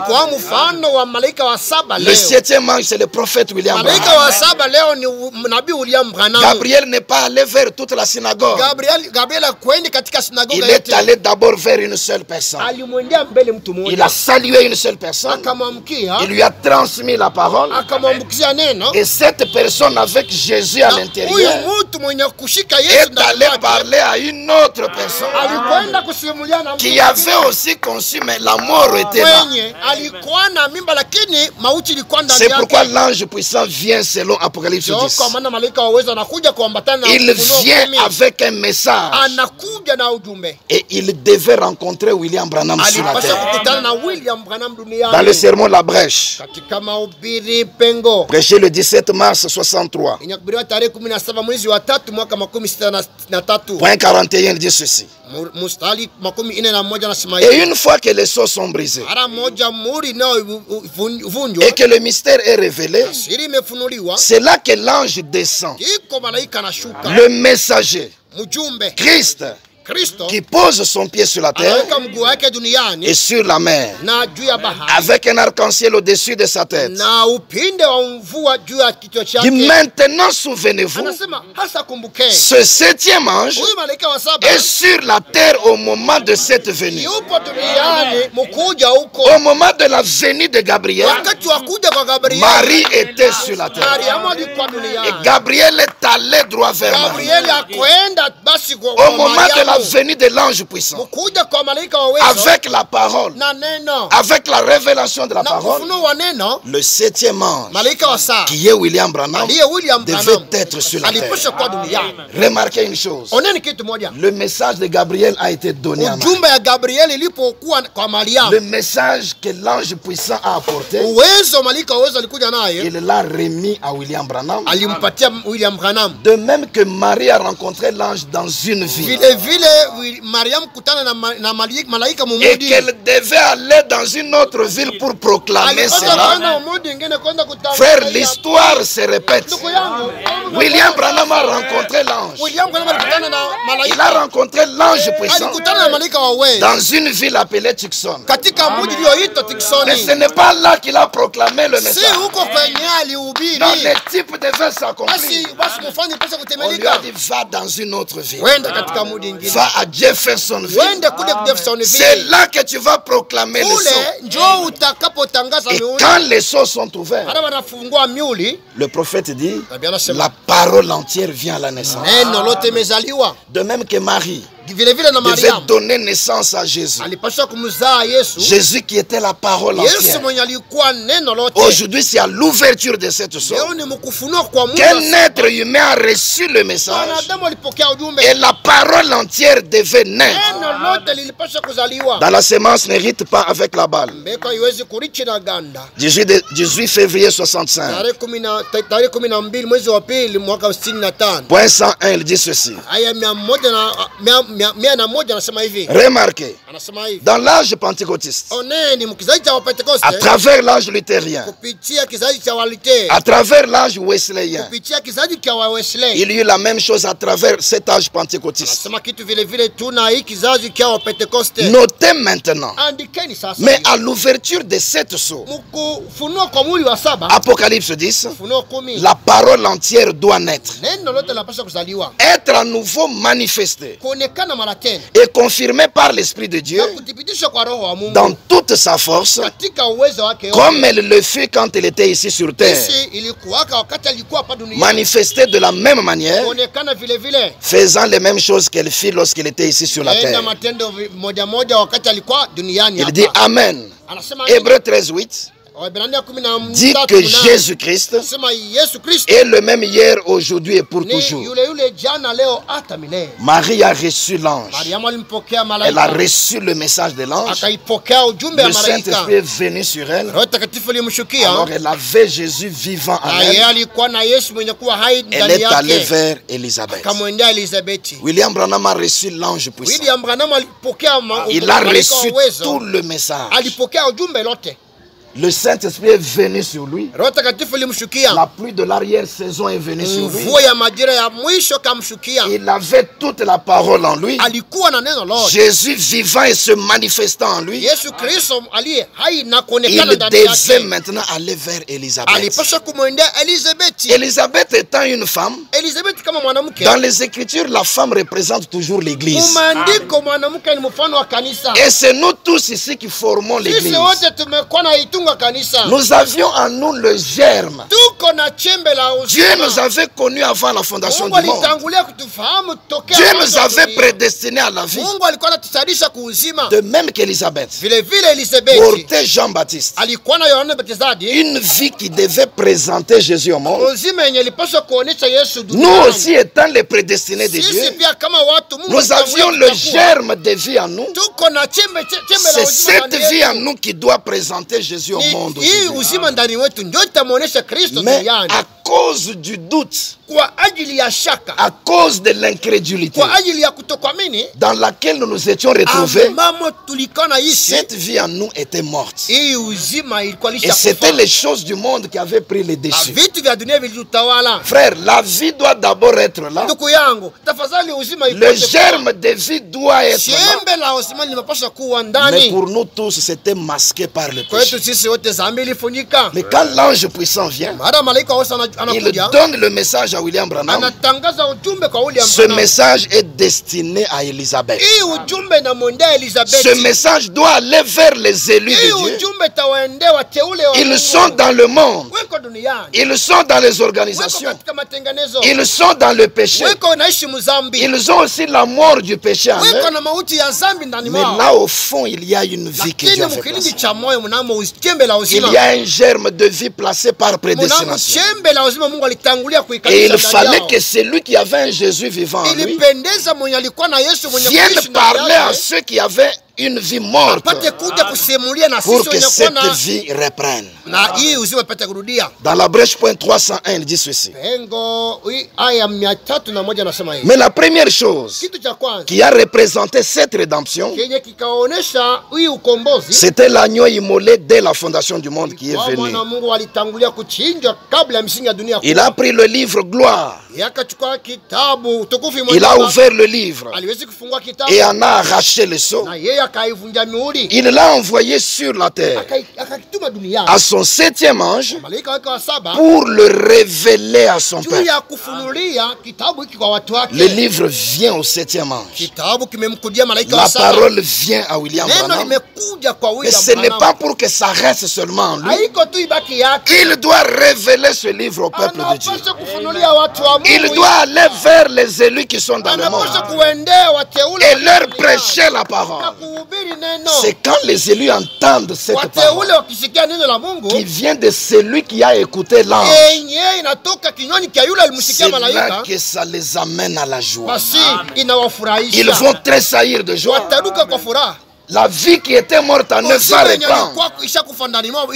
Le 7e ange, c'est le prophète William Branham. Gabriel n'est pas allé vers toute la synagogue. Il est allé d'abord vers une seule personne. Il a salué une seule personne. Il lui a transmis la parole. Et cette personne avec Jésus à l'intérieur est allé parler à une autre personne qui avait aussi conçu, mais la mort était là. C'est pourquoi l'ange puissant vient selon Apocalypse 10. Il vient avec un message. Et il devait rencontrer William Branham sur la terre. Dans le sermon La Brèche, prêché le 17 mars 63. Point 41, il dit ceci. Et une fois que les sceaux sont brisés et que le mystère est révélé, c'est là que l'ange descend, le messager, Christ, qui pose son pied sur la terre et sur la mer, avec un arc-en-ciel au-dessus de sa tête. Dit maintenant, souvenez-vous, ce 7e ange est sur la terre au moment de cette venue. Au moment de la venue de Gabriel, Marie était sur la terre. Et Gabriel est allé droit vers Marie. Au moment de la venue de l'ange puissant, avec la parole, avec la révélation de la parole, le 7e ange, qui est William Branham, devait être sur la terre. Remarquez une chose, le message de Gabriel a été donné à Marie. Le message que l'ange puissant a apporté, il l'a remis à William Branham. De même que Marie a rencontré l'ange dans une ville, et qu'elle devait aller dans une autre ville pour proclamer cela. Frère, l'histoire se répète. William Branham a rencontré l'ange. Il a rencontré l'ange puissant dans une ville appelée Tucson. Mais ce n'est pas là qu'il a proclamé le message. Non, le type devait s'accomplir. On lui a dit, va dans une autre ville. Va à Jeffersonville. C'est là que tu vas proclamer les sceaux. Et quand les sceaux sont ouverts, le prophète dit, la parole entière vient à la naissance. De même que Marie devait donner naissance à Jésus. Jésus qui était la parole entière. Aujourd'hui, c'est à l'ouverture de cette sceau qu'un être humain a reçu le message et la parole entière devait naître. Dans la semence n'hérite pas avec la balle. 18 février 65. Point 101, il dit ceci. Remarquez, dans l'âge pentecôtiste, à travers l'âge luthérien, à travers l'âge wesleyen, il y a eu la même chose à travers cet âge pentecôtiste. Notez maintenant, mais à l'ouverture de cette sceau, Apocalypse 10, la parole entière doit naître, être à nouveau manifestée et confirmé par l'Esprit de Dieu dans toute sa force, comme elle le fut quand elle était ici sur terre, manifesté de la même manière, faisant les mêmes choses qu'elle fit lorsqu'elle était ici sur la terre. Il dit Amen. Hébreux 13:8 dit que Jésus-Christ est le même hier, aujourd'hui et pour toujours. Marie a reçu l'ange. Elle a reçu le message de l'ange. Le Saint-Esprit est venu sur elle. Alors elle avait Jésus vivant en elle. Elle est allée vers Élisabeth. William Branham a reçu l'ange puissant. Il a reçu tout le message. Le Saint-Esprit est venu sur lui. La pluie de l'arrière-saison est venue sur lui. Il avait toute la parole en lui. Jésus vivant et se manifestant en lui. Il devait maintenant aller vers Élisabeth. Élisabeth étant une femme, dans les Écritures, la femme représente toujours l'Église. Et c'est nous tous ici qui formons l'Église. Nous avions en nous le germe. Dieu nous avait connus avant la fondation du monde. Dieu nous avait prédestinés à la vie. De même qu'Élisabeth portait Jean-Baptiste. Une vie qui devait présenter Jésus au monde. Nous aussi étant les prédestinés de Dieu, nous avions le germe de vie en nous. C'est cette vie en nous qui doit présenter Jésus au monde. Mais à cause du doute, à cause de l'incrédulité dans laquelle nous nous étions retrouvés, cette vie en nous était morte. Et c'était les choses du monde qui avaient pris le dessus. Frère, la vie doit d'abord être là. Le germe de vie doit être là. Mais pour nous tous, c'était masqué par le péché. Mais quand l'ange puissant vient, il donne le message à William Branham. Ce message est destiné à Élisabeth. Ce message doit aller vers les élus de Dieu. Ils sont dans le monde. Ils sont dans les organisations. Ils sont dans le péché. Ils ont aussi la mort du péché en eux. Mais là au fond, il y a une vie que Dieu a fait placer. Il y a un germe de vie placé par prédestination. Et il fallait que celui qui avait un Jésus vivant en lui vienne parler à ceux qui avaient une vie morte pour que cette vie reprenne. Dans la Brèche.301, il dit ceci. Mais la première chose qui a représenté cette rédemption, c'était l'agneau immolé dès la fondation du monde qui est venu. Il a pris le livre gloire. Il a ouvert le livre et en a arraché le sceau. Il l'a envoyé sur la terre à son 7e ange pour le révéler à son peuple. Le livre vient au 7e ange. La parole vient à William Branham. Mais ce n'est pas pour que ça reste seulement en lui. Il doit révéler ce livre au peuple de Dieu. Il doit aller vers les élus qui sont dans le monde et leur prêcher la parole. C'est quand les élus entendent cette parole qui vient de celui qui a écouté l'ange. C'est là que ça les amène à la joie. Ils vont tressaillir de joie. La vie qui était morte en eux va reprendre.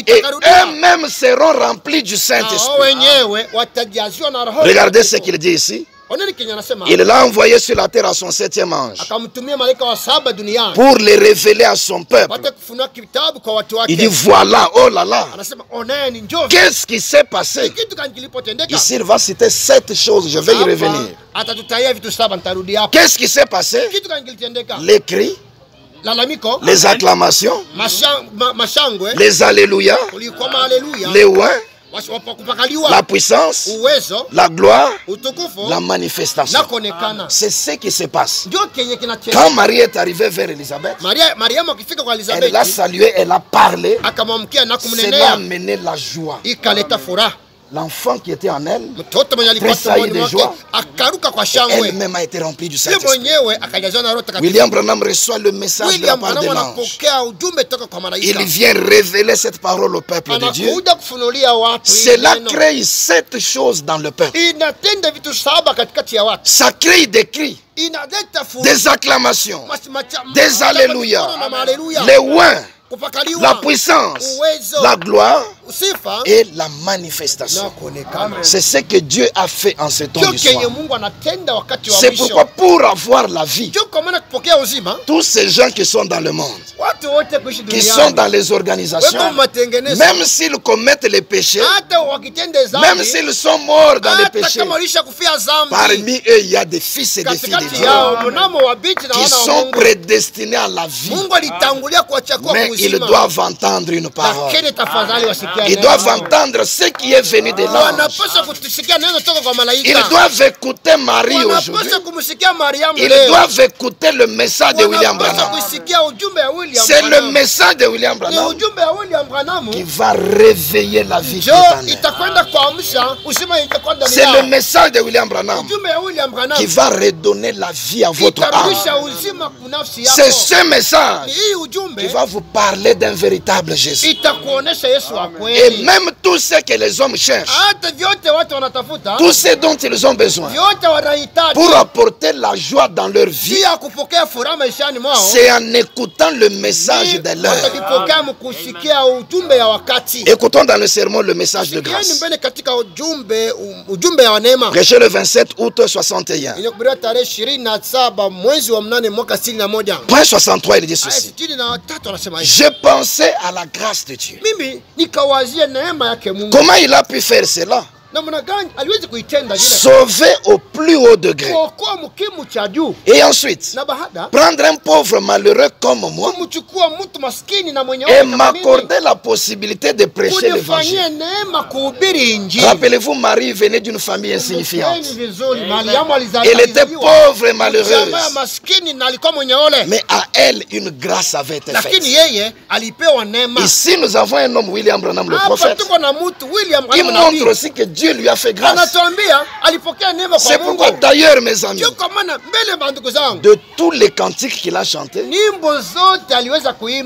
Et eux-mêmes seront remplis du Saint-Esprit. Regardez ce qu'il dit ici. Il l'a envoyé sur la terre à son 7e ange pour les révéler à son peuple. Il dit voilà, oh là là, qu'est-ce qui s'est passé? Ici il va citer 7 choses, je vais y revenir. Qu'est-ce qui s'est passé? Les cris, les acclamations, les alléluia, les ouins, la puissance, la gloire, la manifestation. C'est ce qui se passe. Quand Marie est arrivée vers Élisabeth, elle l'a salué, elle a parlé. Cela a amené la joie. L'enfant qui était en elle tressaillit de joie. Elle-même a été remplie du Saint-Esprit. William Branham reçoit le message de la part de l'ange. Il vient révéler cette parole au peuple de Dieu. Cela crée 7 choses dans le peuple. Ça crée des cris, des acclamations, des alléluia, les ouins, la puissance, la gloire, et la manifestation. C'est ce que Dieu a fait en ce temps du soir. C'est pourquoi pour avoir la vie, tous ces gens qui sont dans le monde, qui sont dans les organisations, même s'ils commettent les péchés, même s'ils sont morts dans les péchés, parmi eux il y a des fils et des filles de Dieu qui sont prédestinés à la vie. Mais ils doivent entendre une parole. Ils doivent entendre ce qui est venu de l'ange. Ils doivent écouter Marie aujourd'hui. Ils doivent écouter le message de William Branham. C'est le message de William Branham qui va réveiller la vie. C'est le message de William Branham qui va redonner la vie à votre âme. C'est ce message qui va vous parler d'un véritable Jésus. Et même tout ce que les hommes cherchent, tout ce dont ils ont besoin pour apporter la joie dans leur vie, c'est en écoutant le message de l'heure. Écoutons dans le sermon le message de grâce. Prêché le 27 août 61. Point 63, il dit ceci. Je pensais à la grâce de Dieu. Comment il a pu faire cela? Sauver au plus haut degré. Et ensuite, prendre un pauvre malheureux comme moi et m'accorder la possibilité de prêcher l'évangile. Rappelez-vous, Marie venait d'une famille insignifiante. Elle était pauvre et malheureuse. Mais à elle, une grâce avait été faite. Ici, nous avons un homme, William Branham, le prophète. Il montre aussi que Dieu lui a fait grâce. C'est pourquoi d'ailleurs, mes amis, de tous les cantiques qu'il a chantés,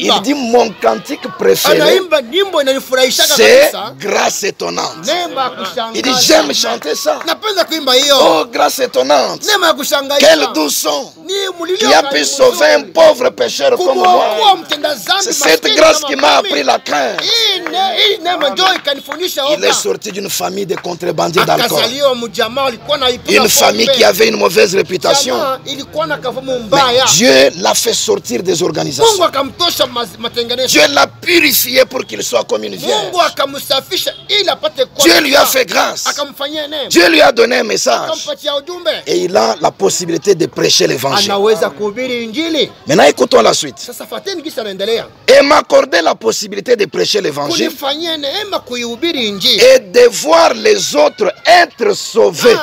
il dit mon cantique préféré, c'est grâce étonnante. Il dit j'aime chanter ça. Oh, grâce étonnante. Quel doux son qui a pu sauver un pauvre pécheur comme moi. C'est cette grâce qui m'a appris la crainte. Il est sorti d'une famille de contrebandiers d'alcool. Une famille qui avait une mauvaise réputation. Mais Dieu l'a fait sortir des organisations. Dieu l'a purifié pour qu'il soit comme une vierge. Dieu lui a fait grâce. Dieu lui a donné un message. Et il a la possibilité de prêcher l'évangile. Maintenant écoutons la suite. Et m'accorder la possibilité de prêcher l'évangile et de voir les autres être sauvés.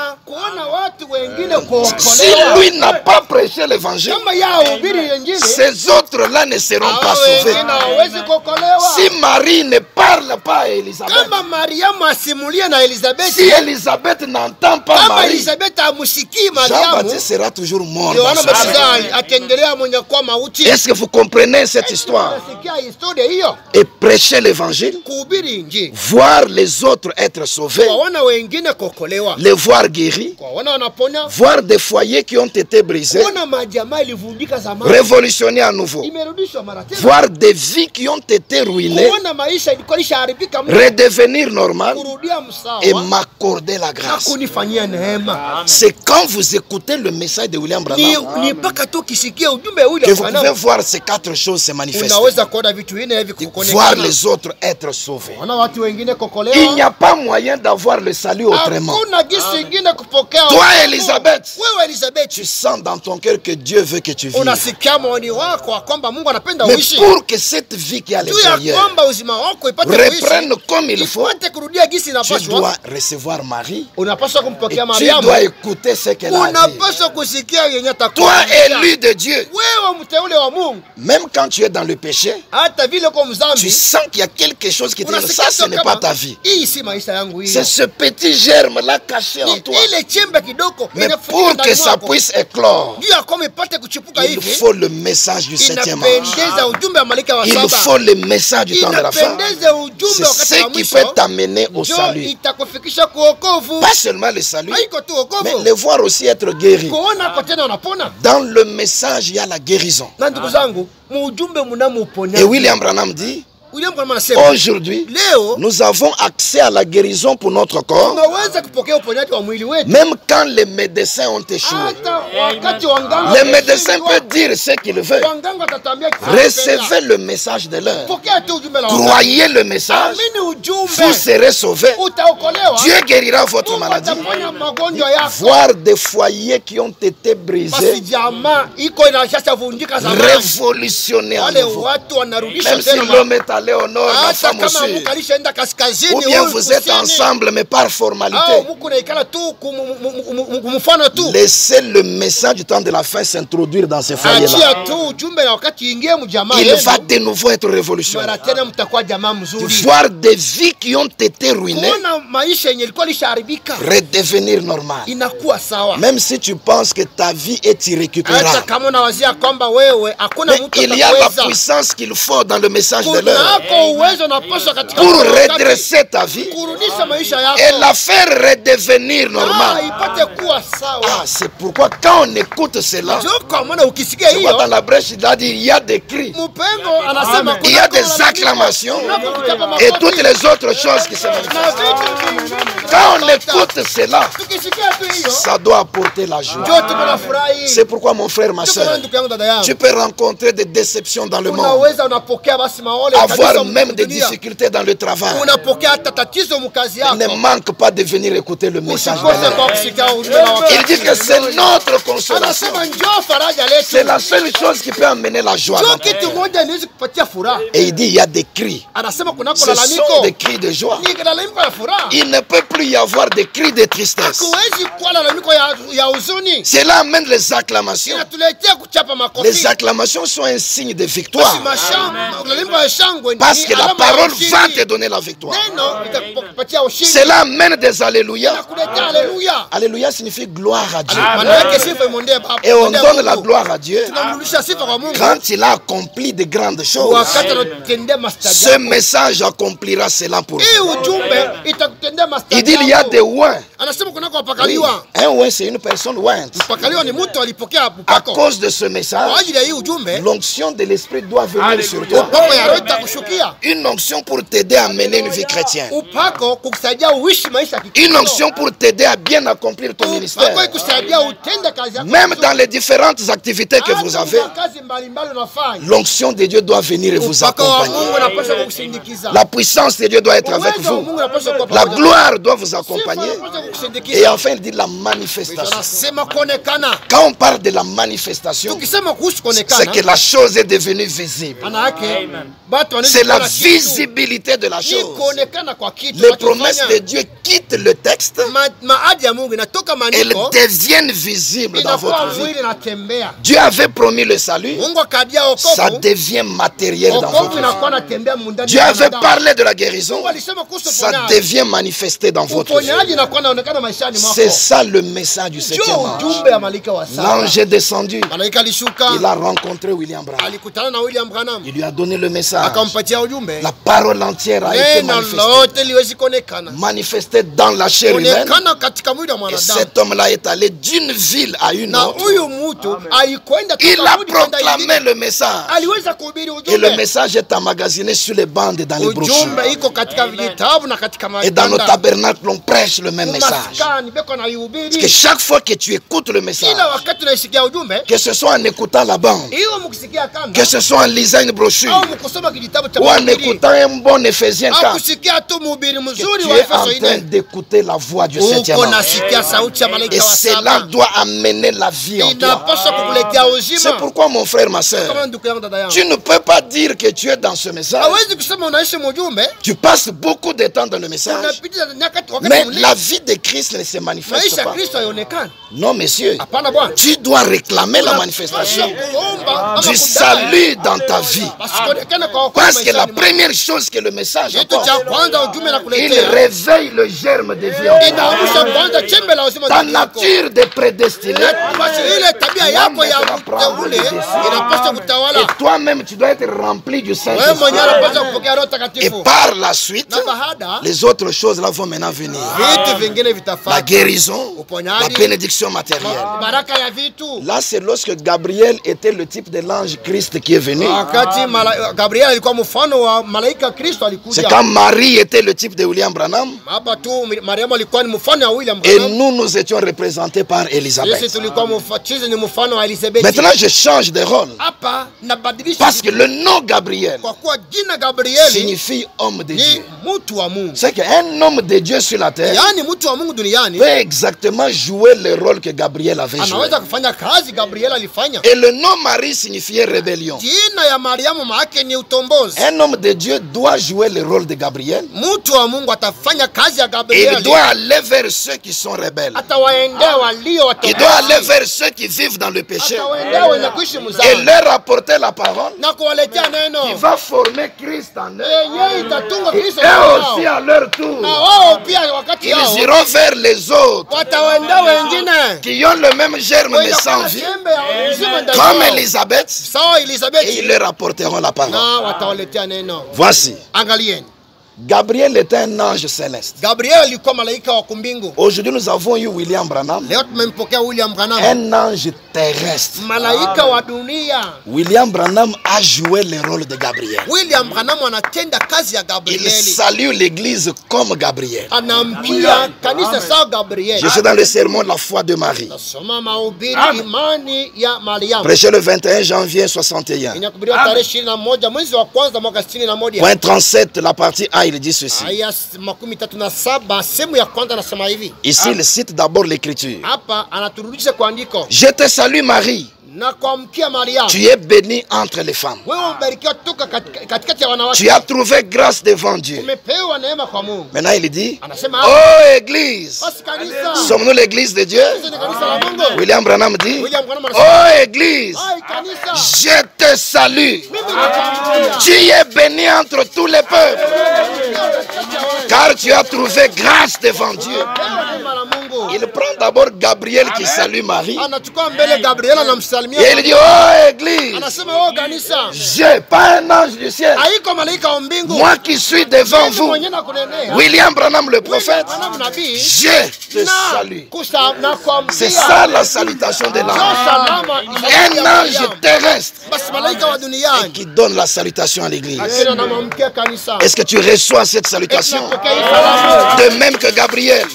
Si lui n'a pas prêché l'évangile, ces autres-là ne seront pas sauvés. Si Marie ne parle pas à Élisabeth, si Élisabeth n'entend pas Marie, Jean-Baptiste sera toujours mort. Est-ce que vous comprenez cette histoire? Et prêcher l'évangile, voir les autres être sauvés, les voir guéris, voir des foyers qui ont été brisés, révolutionnés à nouveau, voir des vies qui ont été ruinées, redevenir normal et m'accorder la grâce. C'est quand vous écoutez le message de William Branham que vous pouvez voir ces quatre choses se manifester. Voir les autres être sauvés. Il n'y a pas moyen d'avoir le salut autrement. Toi, Elisabeth, tu sens dans ton cœur que Dieu veut que tu vives. Mais pour que cette vie qui est à l'intérieur reprenne comme il faut, tu dois recevoir Marie et tu dois écouter ce qu'elle a dit. Toi, élu de Dieu, même quand tu es dans le péché, tu sens qu'il y a quelque chose qui te dit ça, ce n'est pas ta vie. C'est ce petit germe-là caché en toi. Mais pour que ça puisse éclore, il faut le message du 7e ange. Il faut le message du temps de la fin. C'est ce qui peut t'amener au salut. Pas seulement le salut, mais le voir aussi être guéri. Dans le message, il y a la guérison. Et William Branham dit, Aujourd'hui, nous avons accès à la guérison pour notre corps. Même quand les médecins ont échoué. Les médecins peuvent dire ce qu'ils veulent. Recevez le message de l'heure. Croyez le message. Vous serez sauvés. Dieu guérira votre maladie. Voir des foyers qui ont été brisés, révolutionnés à nouveau. Même si l'homme est allé au nord, la femme au sud. Ou bien vous êtes ensemble mais par formalité. Laissez le message du temps de la fin s'introduire dans ces foyers-là. Il va de nouveau être révolutionnaire. Voir des vies qui ont été ruinées redevenir normales. Même si tu penses que ta vie est irrécupérable. Mais il y a la puissance qu'il faut dans le message de l'heure pour redresser ta vie et la faire redevenir normale. C'est pourquoi quand on écoute cela, tu vois dans la brèche, il a dit il y a des cris, il y a des acclamations et toutes les autres choses qui se manifestent. Quand on écoute cela, ça doit apporter la joie. C'est pourquoi mon frère, ma soeur, tu peux rencontrer des déceptions dans le monde, avoir même des difficultés dans le travail. Ne manque pas de venir écouter le message de l'heure. Il dit que c'est notre consolation. C'est la seule chose qui peut amener la joie. Et il dit il y a des cris. Ce sont des cris de joie. Il ne peut plus y avoir des cris de tristesse. Cela amène les acclamations. Les acclamations sont un signe de victoire. Parce que la parole va te donner la victoire. Cela amène des alléluia. Alléluia signifie gloire à Dieu. Et on donne la gloire à Dieu quand il a accompli de grandes choses. Ce message accomplira cela pour vous. Il dit il y a des oins. Oui. Un oin c'est une personne ointe. À cause de ce message, l'onction de l'esprit doit venir sur toi. Une onction pour t'aider à mener une vie chrétienne. Une onction pour t'aider à bien accomplir ton ministère. Même dans les différentes activités que vous avez, l'onction de Dieu doit venir et vous accompagner. La puissance de Dieu doit être avec vous. La gloire doit vous accompagner. Et enfin, il dit la manifestation. Quand on parle de la manifestation, c'est que la chose est devenue visible. C'est la visibilité de la chose. Les promesses de Dieu quittent le texte. Elles deviennent visibles dans votre vie. Dieu avait promis le salut. Ça devient matériel dans votre vie. Dieu avait parlé de la guérison. Ça devient manifesté dans votre vie. C'est ça le message du 7e ange. L'ange est descendu. Il a rencontré William Branham. Il lui a donné le message. La parole entière a été manifestée dans la chair humaine. Et cet homme-là est allé d'une ville à une autre. Il a proclamé le message. Et le message est emmagasiné sur les bandes et dans les brochures. Et dans nos tabernacles, on prêche le même message. Parce que chaque fois que tu écoutes le message, que ce soit en écoutant la bande, que ce soit en lisant une brochure, ou en écoutant un bon Éphésiens 4, que tu es en train d'écouter la voix du 7e ange. Et cela doit amener la vie en toi. C'est pourquoi mon frère, ma soeur, tu ne peux pas dire que tu es dans ce message. Tu passes beaucoup de temps dans le message, mais la vie de Christ ne se manifeste pas. Non, monsieur, tu dois réclamer la manifestation du salut dans ta vie. Parce que la première chose que le message apporte, il réveille le germe de vie en toi. Ta nature de prédestiné, et toi-même tu dois être rempli du Saint-Esprit. Et par la suite, les autres choses là vont maintenant venir. la guérison, la bénédiction matérielle. Là, c'est lorsque Gabriel était le type de l'ange Christ qui est venu. C'est quand Marie était le type de William Branham. Et nous étions représentés par Élisabeth. Maintenant, je change de rôle. Parce que le nom Gabriel signifie homme de Dieu. C'est qu'un homme de Dieu sur la terre peut exactement jouer le rôle que Gabriel avait joué. Et le nom Marie signifiait rébellion. Un homme de Dieu doit jouer le rôle de Gabriel. Et il doit aller vers ceux qui sont rebelles. Il doit aller vers ceux qui vivent dans le péché. Et leur apporter la parole. Il va former Christ en eux. Et eux aussi à leur tour. Ils iront vers les autres qui ont le même germe mais sans vie. Comme Élisabeth. Et ils leur apporteront la parole. Voici. Gabriel était un ange céleste. Aujourd'hui, nous avons eu William Branham, un ange terrestre. William Branham a joué le rôle de Gabriel. Il salue l'église comme Gabriel. Je suis dans le sermon de la foi de Marie. Prêché le 21 janvier 61. Point 37, la partie A. Il dit ceci. Ici, il cite d'abord l'écriture. Je te salue Marie. Tu es bénie entre les femmes. Tu as trouvé grâce devant Dieu. Maintenant il dit, oh Église, sommes-nous l'église de Dieu? William Branham dit, oh Église, je te salue. Tu es bénie entre tous les peuples, car tu as trouvé grâce devant Dieu. Il prend d'abord Gabriel qui salue Marie. Et il dit, oh Église, j'ai pas un ange du ciel. Moi qui suis devant vous, William Branham le prophète, je te salue. C'est ça la salutation de l'ange. Un ange terrestre et qui donne la salutation à l'église. Est-ce que tu reçois cette salutation? De même que Gabriel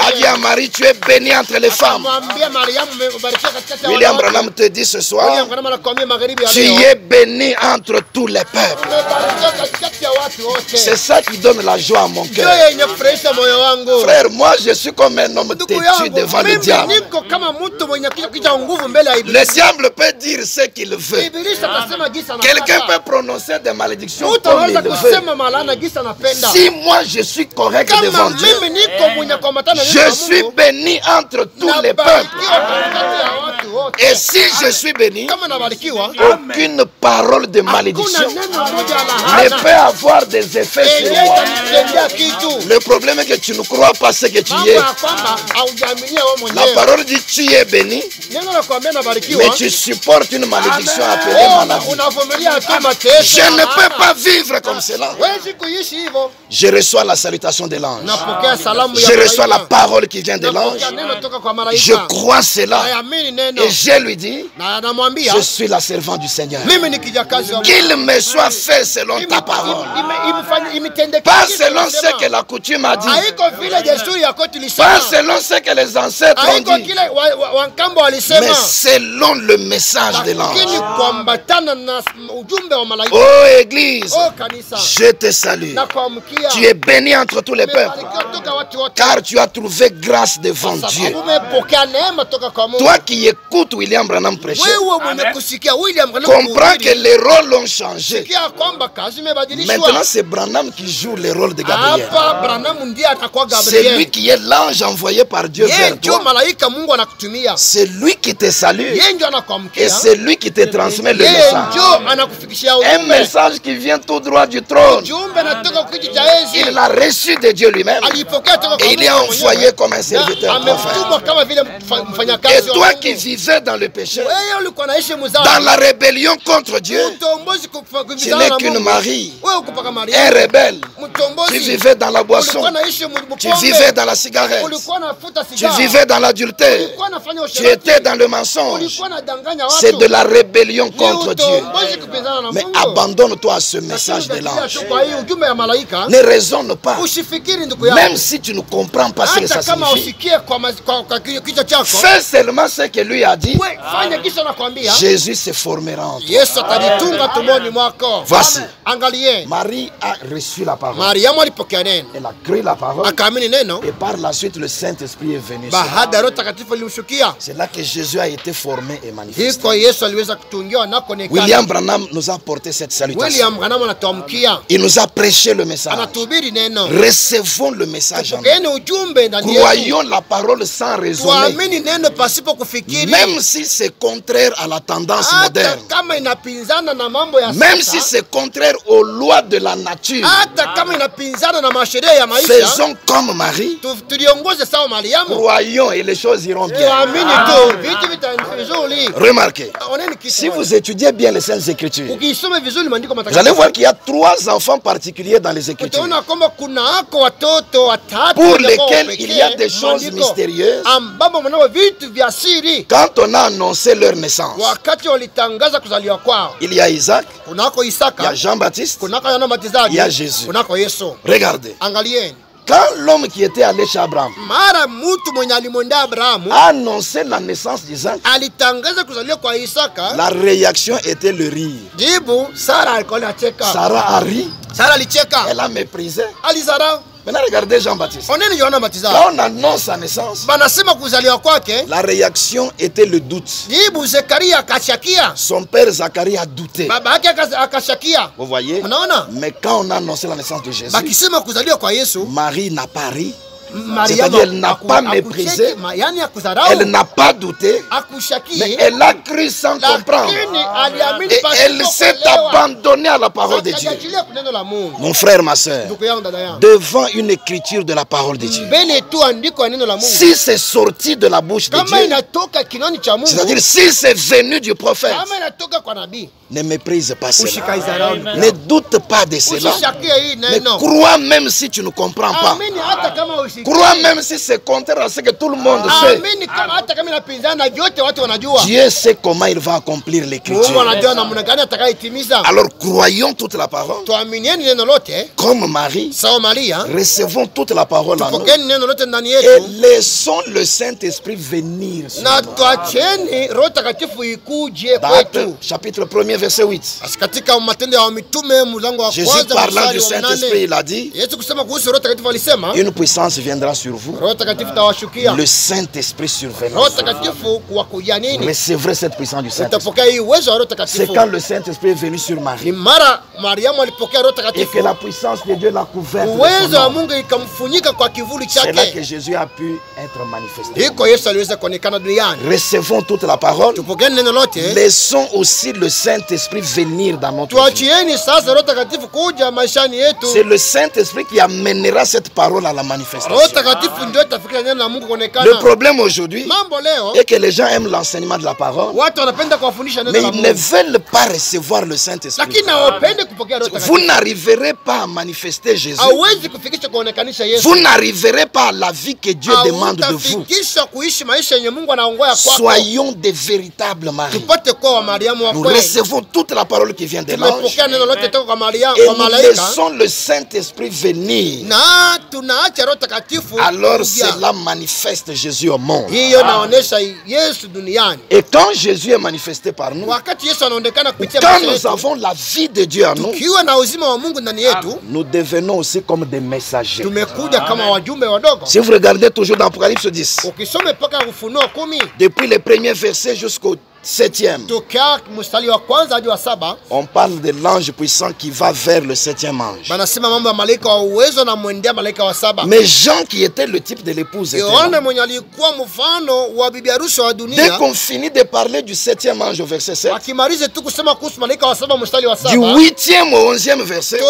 a dit à Marie, tu es bénie entre les femmes. William Branham te dit ce soir, tu es béni entre tous les peuples. C'est ça qui donne la joie à mon cœur. Frère, moi je suis comme un homme têtu devant le diable. Le diable peut dire ce qu'il veut. Quelqu'un peut prononcer des malédictions comme il veut. Si moi je suis correct devant Dieu, je suis béni entre tous les peuples. Et si je suis béni, aucune parole de malédiction ne peut avoir des effets sur moi. Le problème est que tu ne crois pas ce que tu es. La parole dit tu es béni, mais tu supportes une malédiction appelée maladie. Je ne peux pas vivre comme cela. Je reçois la salutation de l'ange. Je reçois la parole qui vient de l'ange. Je crois cela. Et je lui dis, je suis la servante du Seigneur. Qu'il me soit fait selon ta parole. Pas selon ce que la coutume a dit. Pas selon ce que les ancêtres ont dit. Mais selon le message de l'ange. Oh Église, je te salue. Tu es béni entre tous les peuples, car tu as trouvé grâce devant Dieu. Toi qui écoutes William Branham prêcher, comprends que les rôles ont changé. Maintenant c'est Branham qui joue le rôle de Gabriel. C'est lui qui est l'ange envoyé par Dieu vers toi. C'est lui qui te salue. Et c'est lui qui te transmet le message. Un message qui vient tout droit du trône. il l'a reçu de Dieu lui-même. Et il est envoyé comme un serviteur prophète. Et toi qui vivais dans le péché, dans la rébellion contre Dieu, tu n'es qu'une Marie, un rebelle. Tu vivais dans la boisson, tu vivais dans la cigarette, tu vivais dans l'adultère, tu étais dans le mensonge. C'est de la rébellion contre Dieu. Mais abandonne-toi à ce message de l'ange. Ne raisonne pas. Même si tu ne comprends pas ce que ça signifie, fais seulement ce que lui a dit. Jésus se formera en toi. Voici, Marie a reçu la parole. Elle a cru la parole. Et par la suite, le Saint-Esprit est venu sur elle. C'est là que Jésus a été formé et manifesté. William Branham nous a porté cette salutation. Il nous a prêché le message. Recevons le message en nous. Croyons la parole sans raisonner. Même si c'est contraire à la tendance moderne. Même si c'est contraire aux lois de la nature. Faisons comme Marie. Croyons et les choses iront bien. Remarquez, si vous étudiez bien les Saintes Écritures, vous allez voir qu'il y a 3 enfants particuliers dans les Écritures pour lesquels il y a des choses mystérieuses. Quand on a annoncé leur naissance, il y a Isaac, il y a Jean-Baptiste, il y a Jésus. Regardez. Quand l'homme qui était allé chez Abraham a annoncé la naissance d'Isaac, la réaction était le rire. Sarah a ri. Elle a méprisé. Maintenant regardez Jean-Baptiste. Quand on annonce sa naissance, la réaction était le doute. Son père Zacharie a douté. Vous voyez? Mais quand on a annoncé la naissance de Jésus, Marie n'a pas ri. C'est-à-dire elle n'a pas méprisé, elle n'a pas douté, mais elle a cru sans comprendre. Et elle s'est abandonnée à la parole de Dieu. Mon frère, ma soeur, devant une écriture de la parole de Dieu, si c'est sorti de la bouche de Dieu, c'est-à-dire si c'est venu du prophète, ne méprise pas cela. Ne doute pas de cela. Mais crois même si tu ne comprends pas. Crois même si c'est contraire à ce que tout le monde sait. Dieu sait comment il va accomplir l'écriture. Alors croyons toute la parole. Comme Marie, recevons toute la parole en nous. Et laissons le Saint-Esprit venir sur nous. Actes, chapitre 1er, verset 8. Jésus parlant du Saint-Esprit, il a dit, une puissance viendra sur vous. Le Saint-Esprit surviendra sur vous. Recevrez cette puissance du Saint-Esprit. C'est quand le Saint-Esprit est venu sur Marie et que la puissance de Dieu l'a couverte. C'est là que Jésus a pu être manifesté. Recevons toute la parole. Laissons aussi le Saint-Esprit venir dans notre vie. C'est le Saint-Esprit qui amènera cette parole à la manifestation. Le problème aujourd'hui est que les gens aiment l'enseignement de la parole, mais ils ne veulent pas recevoir le Saint-Esprit. Vous n'arriverez pas à manifester Jésus. Vous n'arriverez pas à la vie que Dieu demande de vous. Soyons des véritables maris. Nous recevons toute la parole qui vient de l'ange et nous laissons le Saint-Esprit venir. Alors cela manifeste Jésus au monde. Et quand Jésus est manifesté par nous, quand nous avons la vie de Dieu en nous, nous devenons aussi comme des messagers. Si vous regardez toujours dans Apocalypse 10, depuis les premiers versets jusqu'au 7e. On parle de l'ange puissant qui va vers le 7e ange. Mais Jean, qui était le type de l'épouse, dès qu'on finit de parler du 7e ange au verset 7, du 8e au 11e verset, vous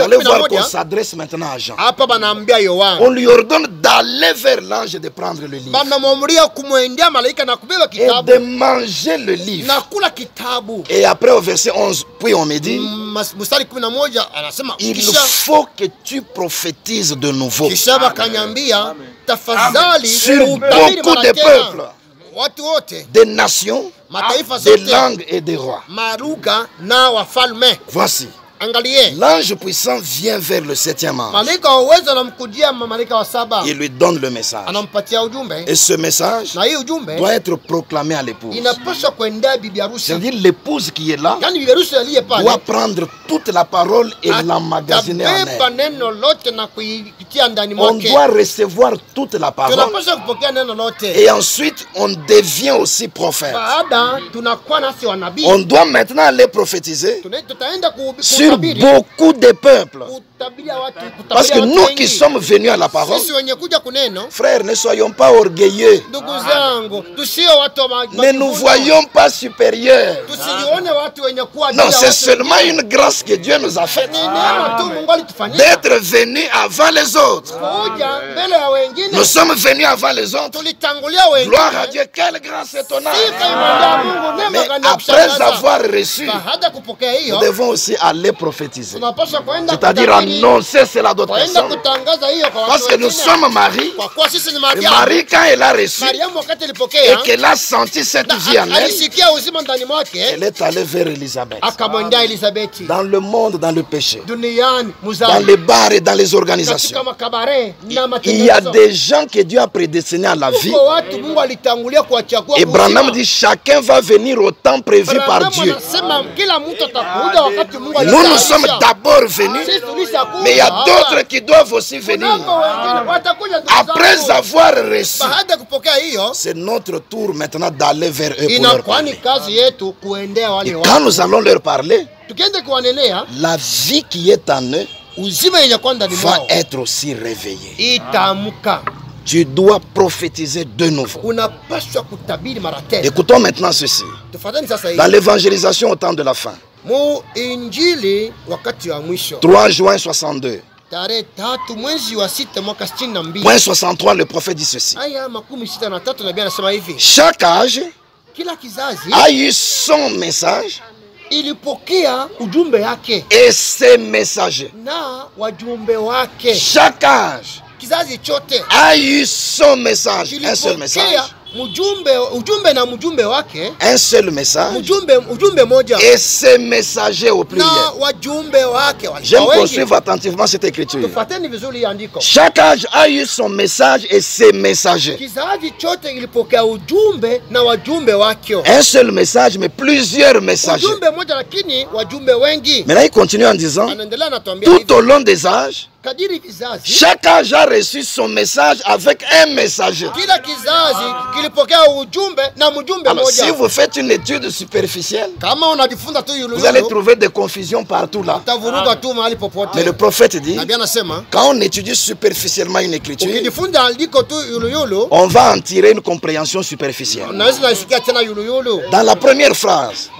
allez voir qu'on s'adresse maintenant à Jean. On lui ordonne d'aller vers l'ange et de prendre le livre et de manger le livre. Et après au verset 11, puis on me dit, il faut que tu prophétises de nouveau sur beaucoup de peuples, des nations, des langues et des rois. Voici. L'ange puissant vient vers le 7e ange. Il lui donne le message. Et ce message doit être proclamé à l'épouse. C'est-à-dire l'épouse qui est là doit prendre toute la parole et l'emmagasiner en elle. On doit recevoir toute la parole. Et ensuite, on devient aussi prophète. On doit maintenant aller prophétiser sur beaucoup de peuples. Parce que nous qui sommes venus à la parole, frères, ne soyons pas orgueilleux. Ne nous voyons pas supérieurs. Non, c'est seulement une grâce que Dieu nous a faite d'être venus avant les autres. Nous sommes venus avant les autres. Gloire à Dieu, quelle grâce étonnante. Mais après avoir reçu, nous devons aussi aller prophétiser. C'est-à-dire annoncer cela à d'autres personnes. Parce que nous sommes mariés. Et Marie, quand elle a reçu et qu'elle a senti cette vie en elle, elle est allée vers Élisabeth. Dans le monde, dans le péché, dans les bars et dans les organisations, il y a des gens que Dieu a prédestinés à la vie. Et Branham dit, chacun va venir au temps prévu par Dieu. Nous sommes d'abord venus, mais il y a d'autres qui doivent aussi venir. Après avoir reçu, c'est notre tour maintenant d'aller vers eux pour leur parler. Et quand nous allons leur parler, la vie qui est en eux va être aussi réveillée. Tu dois prophétiser de nouveau. Écoutons maintenant ceci. Dans l'évangélisation au temps de la fin, 3 juin 62. Point 63, le prophète dit ceci. Chaque âge a eu son message et ses messagers. Chaque âge a eu son message, un seul message. Un seul message et ses messagers au pluriel. J'aime poursuivre attentivement cette écriture. Chaque âge a eu son message et ses messagers. Un seul message mais plusieurs messagers. Maintenant il continue en disant, tout au long des âges, chaque âge a reçu son message avec un messager. Alors, si vous faites une étude superficielle, vous allez trouver des confusions partout là. Mais le prophète dit, quand on étudie superficiellement une écriture, on va en tirer une compréhension superficielle. Dans la première phrase,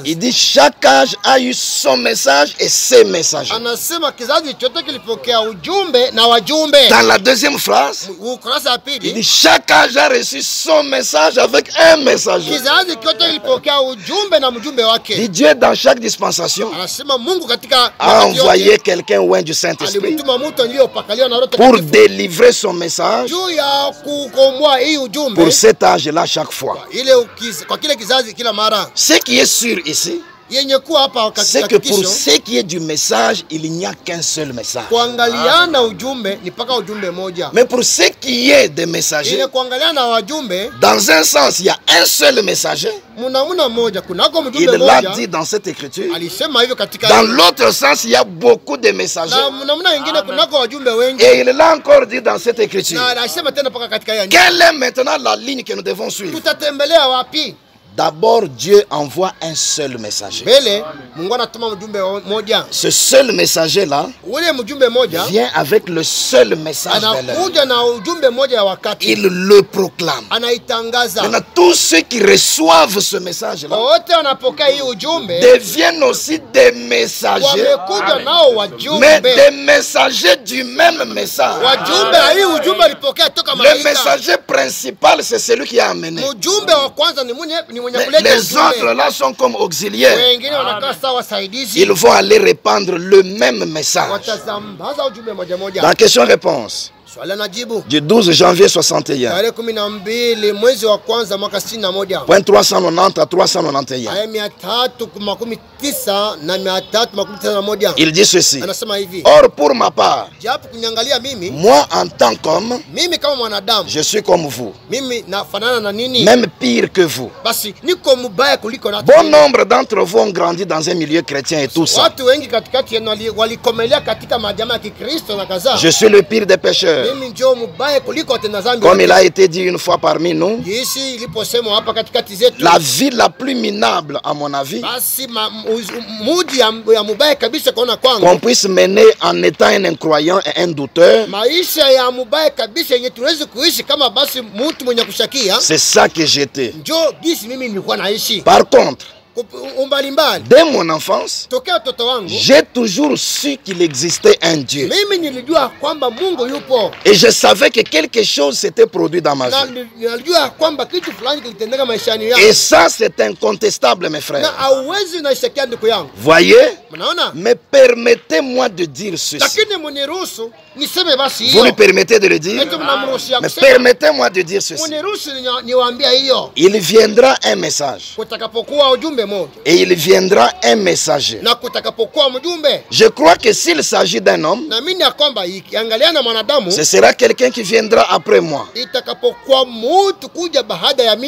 il dit chaque âge a eu son message et ses messagers. Dans la deuxième phrase, il dit chaque âge a reçu son message avec un messager. dit Dieu dans chaque dispensation a envoyé quelqu'un loin du Saint-Esprit pour délivrer son message pour cet âge-là chaque fois. Ce qui est sûr ici, c'est que pour ce qui est du message, il n'y a qu'un seul message. Mais pour ce qui est des messagers, dans un sens, il y a un seul messager. Il l'a dit dans cette écriture. Dans l'autre sens, il y a beaucoup de messagers. Et il l'a encore dit dans cette écriture. Quelle est maintenant la ligne que nous devons suivre? D'abord, Dieu envoie un seul messager. Ce seul messager-là vient avec le seul message de l'heure. Il le proclame. Maintenant, tous ceux qui reçoivent ce message-là deviennent aussi des messagers, mais des messagers du même message. Le messager principal, c'est celui qui a amené. Les autres là sont comme auxiliaires. Ils vont aller répandre le même message. La question-réponse du 12 janvier 61. Point 390 à 391. Il dit ceci. Or pour ma part, moi en tant qu'homme, je suis comme vous, même pire que vous. Bon nombre d'entre vous ont grandi dans un milieu chrétien et tout ça. Je suis le pire des pécheurs. Comme il a été dit une fois parmi nous, la vie la plus minable à mon avis qu'on puisse mener en étant un incroyant et un douteur, c'est ça que j'étais. Par contre, dès mon enfance, j'ai toujours su qu'il existait un Dieu. Et je savais que quelque chose s'était produit dans ma vie. Et ça, c'est incontestable, mes frères. Voyez, mais permettez-moi de dire ceci. Vous lui permettez de le dire? Mais permettez-moi de dire ceci. Il viendra un message. Et il viendra un messager. Je crois que s'il s'agit d'un homme, ce sera quelqu'un qui viendra après moi.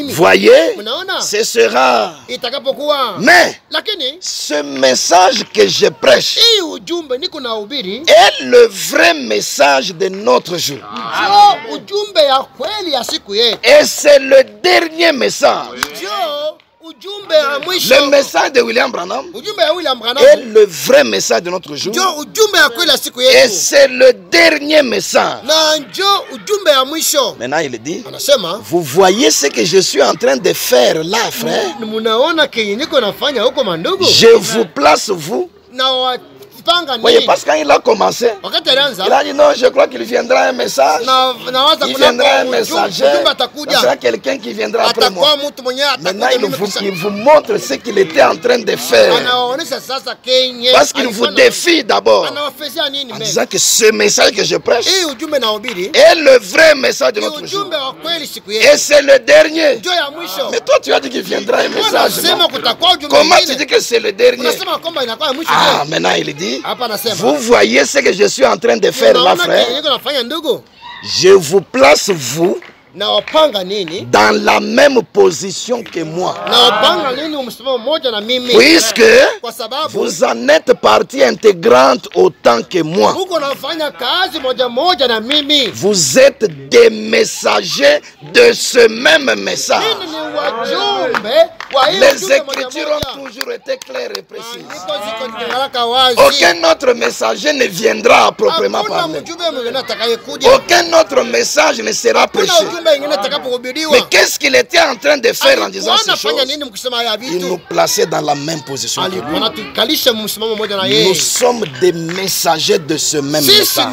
Voyez, ce sera. Mais ce message que je prêche est le vrai message de notre jour. Et c'est le dernier message. Le message de William Branham est le vrai message de notre jour. Et c'est le dernier message. Maintenant il dit, vous voyez ce que je suis en train de faire là, frère. Je vous place vous. Voyez, parce que quand il a commencé, il a dit non, je crois qu'il viendra un message. Il viendra un messager. Il sera quelqu'un qui viendra après moi. Maintenant, il vous montre ce qu'il était en train de faire. Parce qu'il vous défie d'abord en disant que ce message que je prêche est le vrai message de notre jour. Et c'est le dernier. Mais toi, tu as dit qu'il viendra un message. Comment tu dis que c'est le dernier? Ah, maintenant il dit, vous voyez ce que je suis en train de faire là, frère. Je vous place vous dans la même position que moi. Puisque vous en êtes partie intégrante autant que moi. Vous êtes des messagers de ce même message. Les Écritures ont toujours été claires et précises. Aucun autre messager ne viendra proprement parler. Aucun autre message ne sera prêché. Mais qu'est-ce qu'il était en train de faire en disant ces choses? Il nous plaçait dans la même position. Nous sommes des messagers de ce même message.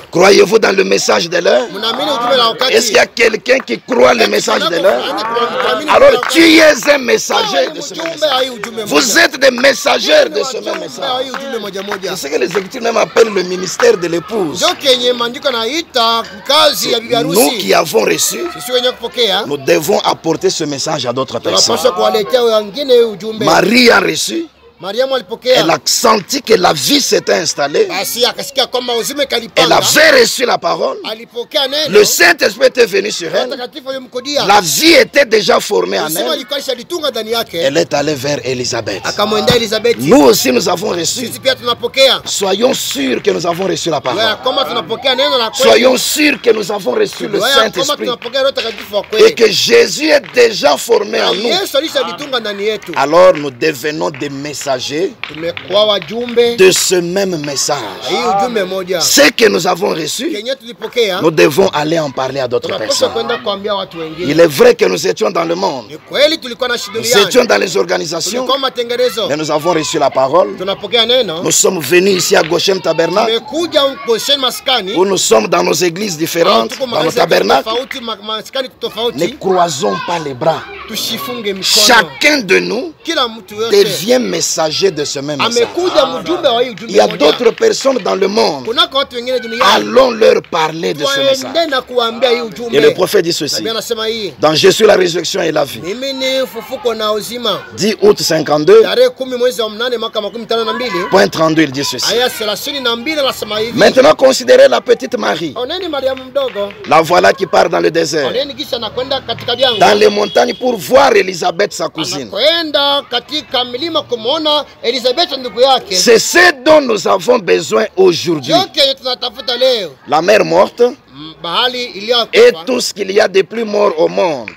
Croyez-vous dans le message de l'heure? Est-ce qu'il y a quelqu'un qui croit le message de l'heure? Alors tu es un messager de ce même message. Vous êtes des messagers de ce même message. C'est ce que les Écritures même appellent le ministère de l'épouse. nous qui avons reçu, nous devons apporter ce message à d'autres personnes. Marie a reçu. Elle a senti que la vie s'était installée. Elle avait reçu la parole. Le Saint-Esprit était venu sur elle. La vie était déjà formée en elle. Elle est allée vers Élisabeth. Nous aussi nous avons reçu. Soyons sûrs que nous avons reçu la parole. Soyons sûrs que nous avons reçu le Saint-Esprit. Et que Jésus est déjà formé en nous. Alors nous devenons des messagers de ce même message. Ce que nous avons reçu, nous devons aller en parler à d'autres personnes. Il est vrai que nous étions dans le monde, nous étions dans les organisations, mais nous avons reçu la parole. Nous sommes venus ici à Goshen Tabernacle, où nous sommes dans nos églises différentes, dans nos tabernacles. Ne croisons pas les bras. Chacun de nous devient messager de ce même message. Il y a d'autres personnes dans le monde. Allons leur parler de ce message. Et le prophète dit ceci: dans Jésus la résurrection et la vie. 10 août 52, point 32, il dit ceci: maintenant considérez la petite Marie. La voilà qui part dans le désert, dans les montagnes, pour voir Élisabeth, sa cousine. C'est ce dont nous avons besoin aujourd'hui. La mère morte et tout ce qu'il y a de plus mort au monde.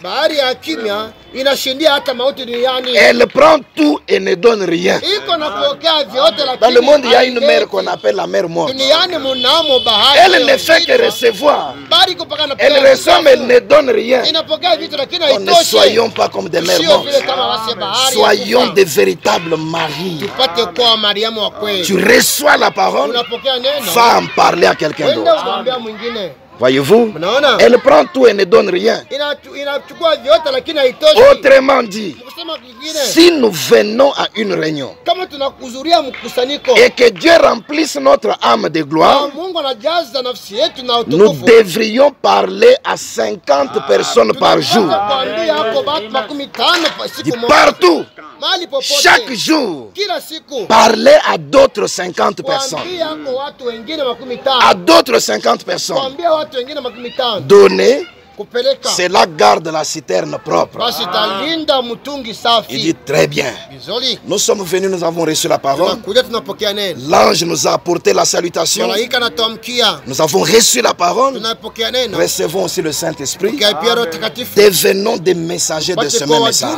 Elle prend tout et ne donne rien. Dans le monde, il y a une mère qu'on appelle la mère morte. Elle ne fait que recevoir. Elle reçoit mais elle ne donne rien. Ne soyons pas comme des mères mortes. Soyons des véritables maris. Tu reçois la parole, va en parler à quelqu'un d'autre. Voyez-vous, elle prend tout et ne donne rien. Autrement dit, si nous venons à une réunion et que Dieu remplisse notre âme de gloire, nous devrions parler à 50 personnes par jour. Partout, chaque jour, parler à d'autres 50 personnes. À d'autres 50 personnes. Donner, cela garde la citerne propre. Il dit très bien. Nous sommes venus, nous avons reçu la parole. L'ange nous a apporté la salutation. Nous avons reçu la parole. Recevons aussi le Saint-Esprit. Devenons des messagers de ce même message.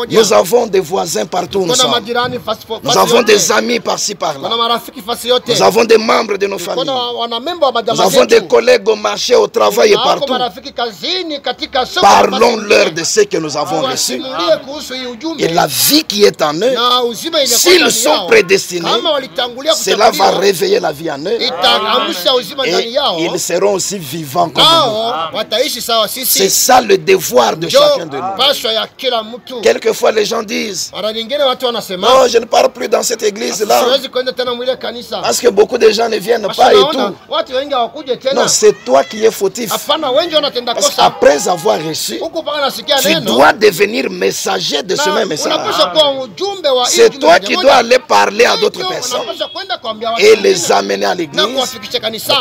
Nous avons des voisins partout où nous sommes. Nous avons des amis par-ci par-là. Nous avons des membres de nos familles. Nous avons des collègues au marché, au travail et partout. Parlons-leur de ce que nous avons reçu et la vie qui est en eux. S'ils sont prédestinés, cela va réveiller la vie en eux et ils seront aussi vivants comme nous. C'est ça le devoir de chacun de nous. Quelquefois les gens disent: non, je ne pars plus dans cette église-là parce que beaucoup de gens ne viennent pas et tout. Non, c'est toi qui es fautif. Parce qu'après avoir reçu, tu dois devenir messager de ce même message. C'est toi qui dois aller parler à d'autres personnes et les amener à l'église.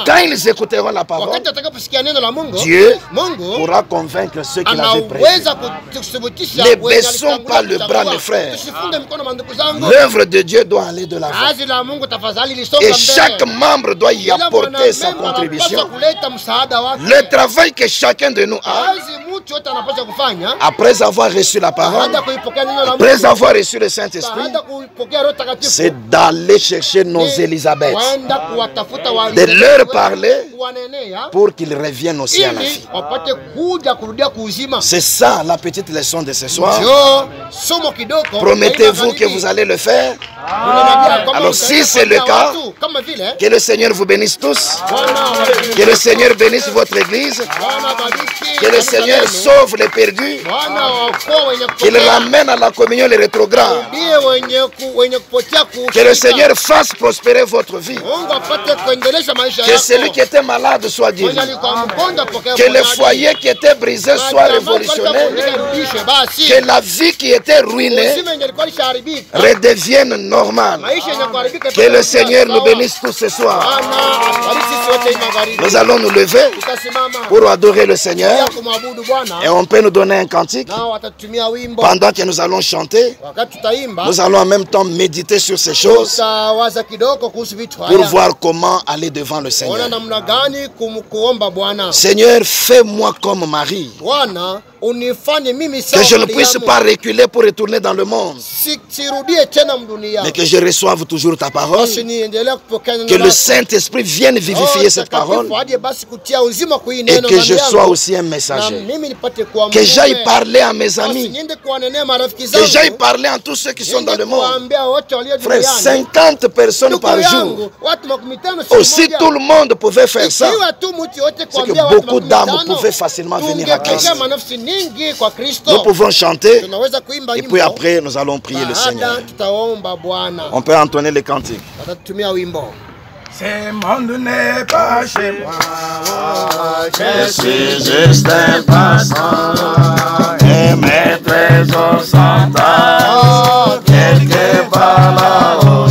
Quand ils écouteront la parole, Dieu pourra convaincre ceux qui l'avaient prêté. Ne baissons pas le bras, mes frères. L'œuvre de Dieu doit aller de l'avant. Et chaque membre doit y apporter sa contribution. Le travail que chacun de nous a, après avoir reçu la parole, après avoir reçu le Saint-Esprit, c'est d'aller chercher nos Élisabeth, de leur parler pour qu'ils reviennent aussi à la vie. C'est ça la petite leçon de ce soir. Promettez-vous que vous allez le faire? Alors si c'est le cas, que le Seigneur vous bénisse tous, que le Seigneur bénisse votre église, que le Seigneur sauve les perdus, qu'il ramène à la communion les rétrogrades. Que le Seigneur fasse prospérer votre vie. Que celui qui était malade soit guéri. Que le foyer qui était brisé soit révolutionné. Que la vie qui était ruinée redevienne normale. Que le Seigneur nous bénisse tous ce soir. Nous allons nous lever pour adorer le Seigneur. Et on peut nous donner un cantique. Pendant que nous allons chanter, nous allons en même temps méditer sur ces choses pour voir comment aller devant le Seigneur. Seigneur, fais-moi comme Marie. Que je ne puisse pas reculer pour retourner dans le monde, mais que je reçoive toujours ta parole. Que le Saint-Esprit vienne vivifier cette parole et que je sois aussi un messager. Que j'aille parler à mes amis, que j'aille parler à tous ceux qui sont dans le monde. Frère, 50 personnes par jour. Oh, si tout le monde pouvait faire ça, c'est que beaucoup d'âmes pouvaient facilement venir à Christ. Nous pouvons chanter et puis après nous allons prier le Seigneur. On peut entonner les cantiques. Ce monde n'est pas chez moi, je suis juste un passant et mes trésors sont quelque part là-haut.